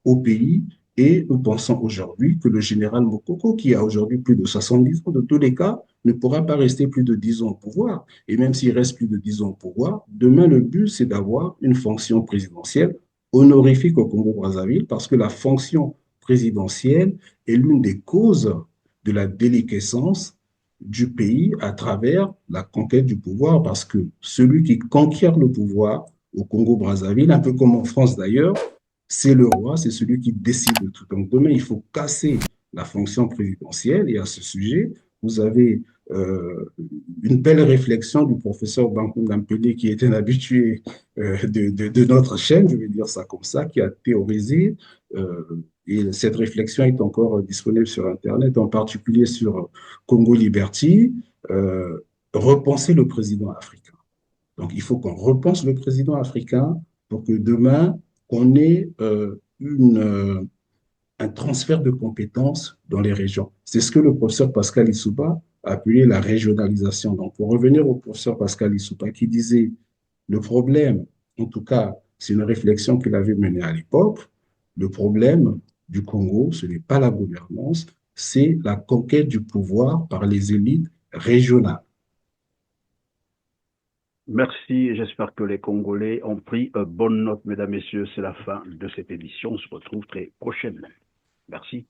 au pays. Et nous pensons aujourd'hui que le général Mokoko, qui a aujourd'hui plus de 70 ans, de tous les cas, ne pourra pas rester plus de 10 ans au pouvoir. Et même s'il reste plus de 10 ans au pouvoir, demain, le but, c'est d'avoir une fonction présidentielle honorifique au Congo-Brazzaville, parce que la fonction présidentielle est l'une des causes de la déliquescence du pays à travers la conquête du pouvoir, parce que celui qui conquiert le pouvoir au Congo-Brazzaville, un peu comme en France d'ailleurs, c'est le roi, c'est celui qui décide de tout. Donc demain, il faut casser la fonction présidentielle et à ce sujet, vous avez une belle réflexion du professeur Bankou Dampélé, qui était un habitué de notre chaîne, je vais dire ça comme ça, qui a théorisé Et cette réflexion est encore disponible sur Internet, en particulier sur Congo Liberty, euh, repenser le président africain. Donc, il faut qu'on repense le président africain pour que demain, on ait un transfert de compétences dans les régions. C'est ce que le professeur Pascal Issouba a appelé la régionalisation. Donc, pour revenir au professeur Pascal Issouba qui disait le problème, en tout cas, c'est une réflexion qu'il avait menée à l'époque, le problème du Congo, ce n'est pas la gouvernance, c'est la conquête du pouvoir par les élites régionales. Merci, j'espère que les Congolais ont pris bonne note, mesdames, messieurs. C'est la fin de cette édition. On se retrouve très prochainement. Merci.